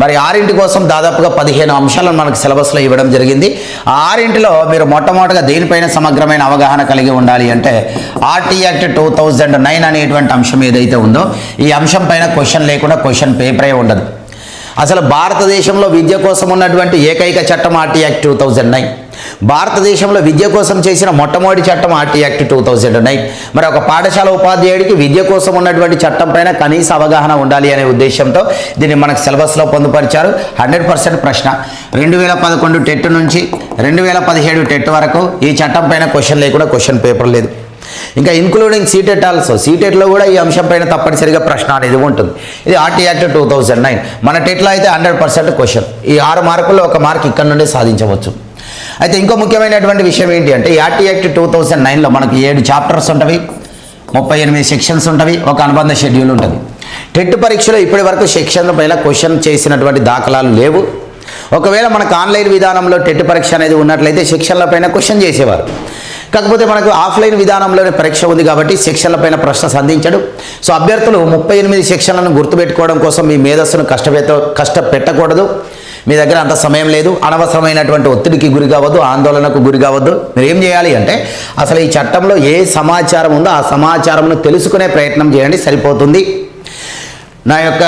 Speaker 1: మరి 6 కోసం దాదాపుగా 15 అంశాలను మనకు సిలబస్లో ఇవ్వడం జరిగింది. ఆ 6లో మీరు మొట్టమొదటిగా దేనిపైన సమగ్రమైన అవగాహన కలిగి ఉండాలి అంటే ఆర్టీ యాక్ట్ 2009 అనేటువంటి అంశం ఏదైతే ఉందో ఈ అంశం పైన క్వశ్చన్ లేకుండా క్వశ్చన్ పేపరే ఉండదు. అసలు భారతదేశంలో విద్య కోసం ఉన్నటువంటి ఏకైక చట్టం ఆర్టీ యాక్ట్ 2009. భారతదేశంలో విద్య కోసం చేసిన మొట్టమొదటి చట్టం ఆర్టీ యాక్ట్ 2009. మరి ఒక పాఠశాల ఉపాధ్యాయుడికి విద్య కోసం ఉన్నటువంటి చట్టం పైన కనీస అవగాహన ఉండాలి అనే ఉద్దేశంతో దీన్ని మనకు సిలబస్లో పొందుపరిచారు. 100% ప్రశ్న 2011 టెట్ నుంచి 2017 టెట్ వరకు ఈ చట్టం పైన క్వశ్చన్ లేకుండా క్వశ్చన్ పేపర్ లేదు. ఇంకా ఇంక్లూడింగ్ సీటెట్ ఆల్సో, సీటెట్లో కూడా ఈ అంశం పైన తప్పనిసరిగా ప్రశ్న అనేది ఉంటుంది. ఇది ఆర్టీ యాక్ట్ 2009. మన టెట్లో అయితే 100% క్వశ్చన్. ఈ 6 మార్కుల్లో 1 మార్క్ ఇక్కడ నుండి సాధించవచ్చు. అయితే ఇంకో ముఖ్యమైనటువంటి విషయం ఏంటి అంటే ఈ ఆర్టీ యాక్ట్ 2009లో మనకు 7 చాప్టర్స్ ఉంటవి, 38 సెక్షన్స్ ఉంటవి, ఒక అనుబంధ షెడ్యూల్ ఉంటుంది. టెట్ పరీక్షలో ఇప్పటి వరకు సెక్షన్ల పైన క్వశ్చన్ చేసినటువంటి దాఖలాలు లేవు. ఒకవేళ మనకు ఆన్లైన్ విధానంలో టెట్ పరీక్ష అనేది ఉన్నట్లయితే సెక్షన్ల పైన క్వశ్చన్ చేసేవారు. కాకపోతే మనకు ఆఫ్లైన్ విధానంలోనే పరీక్ష ఉంది కాబట్టి సెక్షన్ల పైన ప్రశ్న సంధించడు. సో అభ్యర్థులు 38 సెక్షన్లను గుర్తుపెట్టుకోవడం కోసం మీ మేధస్సును కష్టపెట్టకూడదు. మీ దగ్గర అంత సమయం లేదు. అనవసరమైనటువంటి ఒత్తిడికి గురి కావద్దు, ఆందోళనకు గురి కావద్దు. మీరు ఏం చేయాలి అంటే అసలు ఈ చట్టంలో ఏ సమాచారం ఉందో ఆ సమాచారంను తెలుసుకునే ప్రయత్నం చేయండి, సరిపోతుంది. నా యొక్క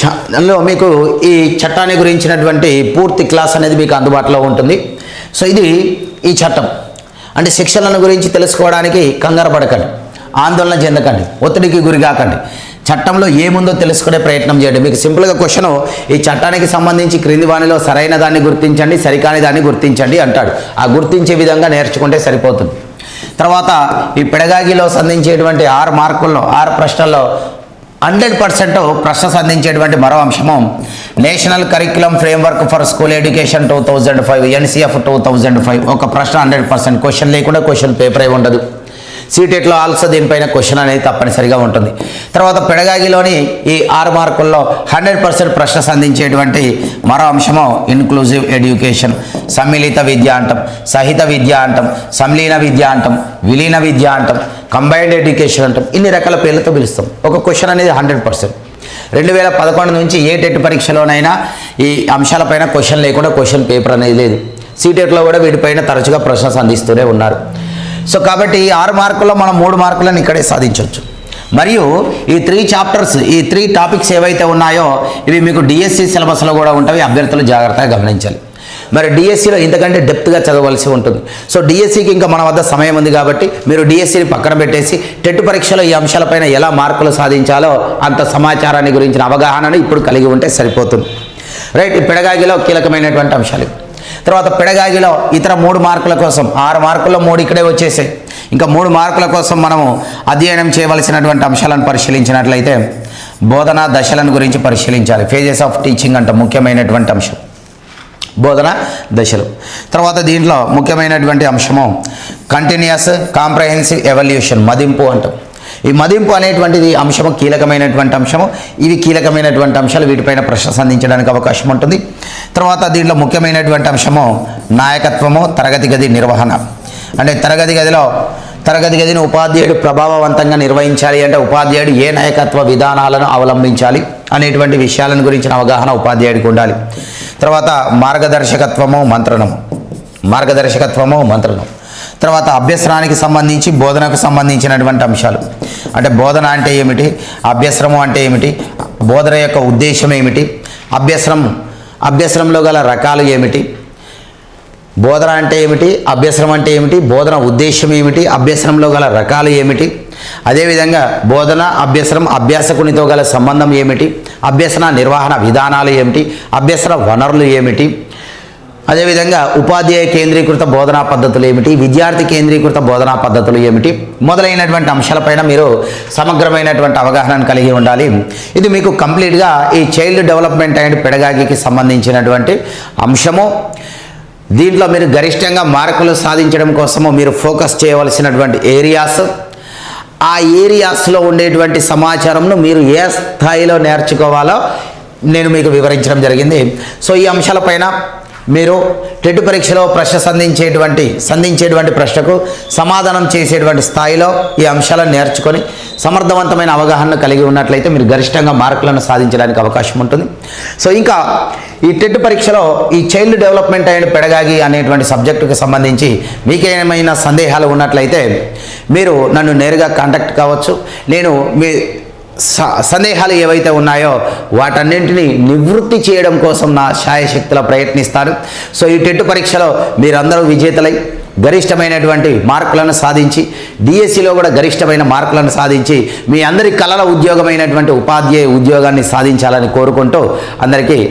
Speaker 1: ఛానల్లో మీకు ఈ చట్టాన్ని గురించినటువంటి పూర్తి క్లాస్ అనేది మీకు అందుబాటులో ఉంటుంది. సో ఇది ఈ చట్టం అంటే శిక్షలను గురించి తెలుసుకోవడానికి కంగారు పడకండి, ఆందోళన చెందకండి, ఒత్తిడికి గురి కాకండి. చట్టంలో ఏముందో తెలుసుకునే ప్రయత్నం చేయండి. మీకు సింపుల్గా క్వశ్చన్ ఈ చట్టానికి సంబంధించి క్రింది వానిలో సరైన దాన్ని గుర్తించండి, సరికాని దాన్ని గుర్తించండి అంటాడు. ఆ గుర్తించే విధంగా నేర్చుకుంటే సరిపోతుంది. తర్వాత ఈ పెడగాగిలో సంధించేటువంటి 6 మార్కుల్లో 6 ప్రశ్నల్లో 100% ప్రశ్న సంధించేటువంటి మరో అంశము national curriculum framework for school education 2005 NCF 2005. ఒక ప్రశ్న 100% క్వశ్చన్ లేకుండా క్వశ్చన్ పేపరే ఉండదు. సీటెట్లో ఆల్సో దీనిపైన క్వశ్చన్ అనేది తప్పనిసరిగా ఉంటుంది. తర్వాత పెడగాగిలోని ఈ 6 మార్కుల్లో 100% ప్రశ్న సంధించేటువంటి మరో అంశము ఇన్క్లూజివ్ ఎడ్యుకేషన్, సమ్మిళిత విద్య అంటాం, సహిత విద్య అంటాం, సంలీన విద్య అంటాం, విలీన విద్య అంటాం, కంబైన్డ్ ఎడ్యుకేషన్ అంటాం. ఇన్ని రకాల పేర్లతో పిలుస్తాం. ఒక క్వశ్చన్ అనేది 100%. 2011 నుంచి ఏ టెట్ పరీక్షలోనైనా ఈ అంశాలపైన క్వశ్చన్ లేకుండా క్వశ్చన్ పేపర్ అనేది లేదు. సీటెట్లో కూడా వీటిపైన తరచుగా ప్రశ్న సంధిస్తూనే ఉన్నారు. సో కాబట్టి ఈ 6 మార్కుల్లో మనం 3 మార్కులను ఇక్కడే సాధించవచ్చు. మరియు ఈ 3 చాప్టర్స్, ఈ 3 టాపిక్స్ ఏవైతే ఉన్నాయో ఇవి మీకు డిఎస్సి సిలబస్లో కూడా ఉంటాయి. అభ్యర్థులు జాగ్రత్తగా గమనించాలి. మరి డిఎస్సిలో ఇంతకంటే డెప్త్గా చదవలసి ఉంటుంది. సో డిఎస్సికి ఇంకా మన వద్ద సమయం ఉంది కాబట్టి మీరు డిఎస్సిని పక్కన పెట్టేసి టెట్ పరీక్షలో ఈ అంశాలపైన ఎలా మార్కులు సాధించాలో అంత సమాచారాన్ని గురించిన అవగాహనను ఇప్పుడు కలిగి ఉంటే సరిపోతుంది. రైట్. ఈ పెడగాగిలో కీలకమైనటువంటి అంశాలు. తర్వాత పెడగాగిలో ఇతర 3 మార్కుల కోసం 6 మార్కుల్లో 3 ఇక్కడే వచ్చేసాయి. ఇంకా 3 మార్కుల కోసం మనము అధ్యయనం చేయవలసినటువంటి అంశాలను పరిశీలించినట్లయితే బోధనా దశలను గురించి పరిశీలించాలి. ఫేజెస్ ఆఫ్ టీచింగ్ అంట ముఖ్యమైనటువంటి అంశం బోధన దశలు. తర్వాత దీంట్లో ముఖ్యమైనటువంటి అంశము కంటిన్యూస్ కాంప్రహెన్సివ్ ఎవల్యూషన్, మదింపు అంటాం. ఈ మదింపు అనేటువంటిది అంశము కీలకమైనటువంటి అంశము. ఇవి కీలకమైనటువంటి అంశాలు, వీటిపైన ప్రశ్న సంధించడానికి అవకాశం ఉంటుంది. తర్వాత దీంట్లో ముఖ్యమైనటువంటి అంశము నాయకత్వము, తరగతి గది నిర్వహణ. అంటే తరగతి గదిని ఉపాధ్యాయుడు ప్రభావవంతంగా నిర్వహించాలి అంటే ఉపాధ్యాయుడు ఏ నాయకత్వ విధానాలను అవలంబించాలి అనేటువంటి విషయాలను గురించిన అవగాహన ఉపాధ్యాయుడికి ఉండాలి. తర్వాత మార్గదర్శకత్వము మంత్రణం. తర్వాత అభ్యసనానికి సంబంధించి బోధనకు సంబంధించినటువంటి అంశాలు. అంటే బోధన అంటే ఏమిటి, అభ్యసనము అంటే ఏమిటి, బోధన యొక్క ఉద్దేశం ఏమిటి, అభ్యసనంలో గల రకాలు ఏమిటి, బోధన అంటే ఏమిటి, అభ్యసనం అంటే ఏమిటి, బోధన ఉద్దేశం ఏమిటి, అభ్యసనంలో గల రకాలు ఏమిటి, అదేవిధంగా బోధన అభ్యసనం అభ్యాసకునితో గల సంబంధం ఏమిటి, అభ్యసన నిర్వహణ విధానాలు ఏమిటి, అభ్యసన వనరులు ఏమిటి, అదేవిధంగా ఉపాధ్యాయ కేంద్రీకృత బోధనా పద్ధతులు ఏమిటి, విద్యార్థి కేంద్రీకృత బోధనా పద్ధతులు ఏమిటి మొదలైనటువంటి అంశాలపైన మీరు సమగ్రమైనటువంటి అవగాహనను కలిగి ఉండాలి. ఇది మీకు కంప్లీట్గా ఈ చైల్డ్ డెవలప్మెంట్ అండ్ పెడగాగికి సంబంధించినటువంటి అంశము. దీంట్లో మీరు గరిష్టంగా మార్కులు సాధించడం కోసము మీరు ఫోకస్ చేయవలసినటువంటి ఏరియాస్, ఆ ఏరియాస్లో ఉండేటువంటి సమాచారంను మీరు ఏ స్థాయిలో నేర్చుకోవాలో నేను మీకు వివరించడం జరిగింది. సో ఈ అంశాలపైన మీరు టెట్ పరీక్షలో ప్రశ్న సంధించేటువంటి ప్రశ్నకు సమాధానం చేసేటువంటి స్థాయిలో ఈ అంశాలను నేర్చుకొని సమర్థవంతమైన అవగాహన కలిగి ఉన్నట్లయితే మీరు గరిష్టంగా మార్కులను సాధించడానికి అవకాశం ఉంటుంది. సో ఇంకా ఈ టెట్ పరీక్షలో ఈ చైల్డ్ డెవలప్మెంట్ అండ్ పెడగాగి అనేటువంటి సబ్జెక్టుకు సంబంధించి మీకేమైనా సందేహాలు ఉన్నట్లయితే మీరు నన్ను నేరుగా కాంటాక్ట్ కావచ్చు. నేను మీ సందేహాలు ఏవైతే ఉన్నాయో వాటన్నింటినీ నివృత్తి చేయడం కోసం నా శాయశక్తుల ప్రయత్నిస్తాను. సో ఈ టెట్ పరీక్షలో మీరందరూ విజేతలై గరిష్టమైనటువంటి మార్కులను సాధించి డిఎస్సిలో కూడా గరిష్టమైన మార్కులను సాధించి మీ అందరి కలల ఉద్యోగమైనటువంటి ఉపాధ్యాయ ఉద్యోగాన్ని సాధించాలని కోరుకుంటూ అందరికీ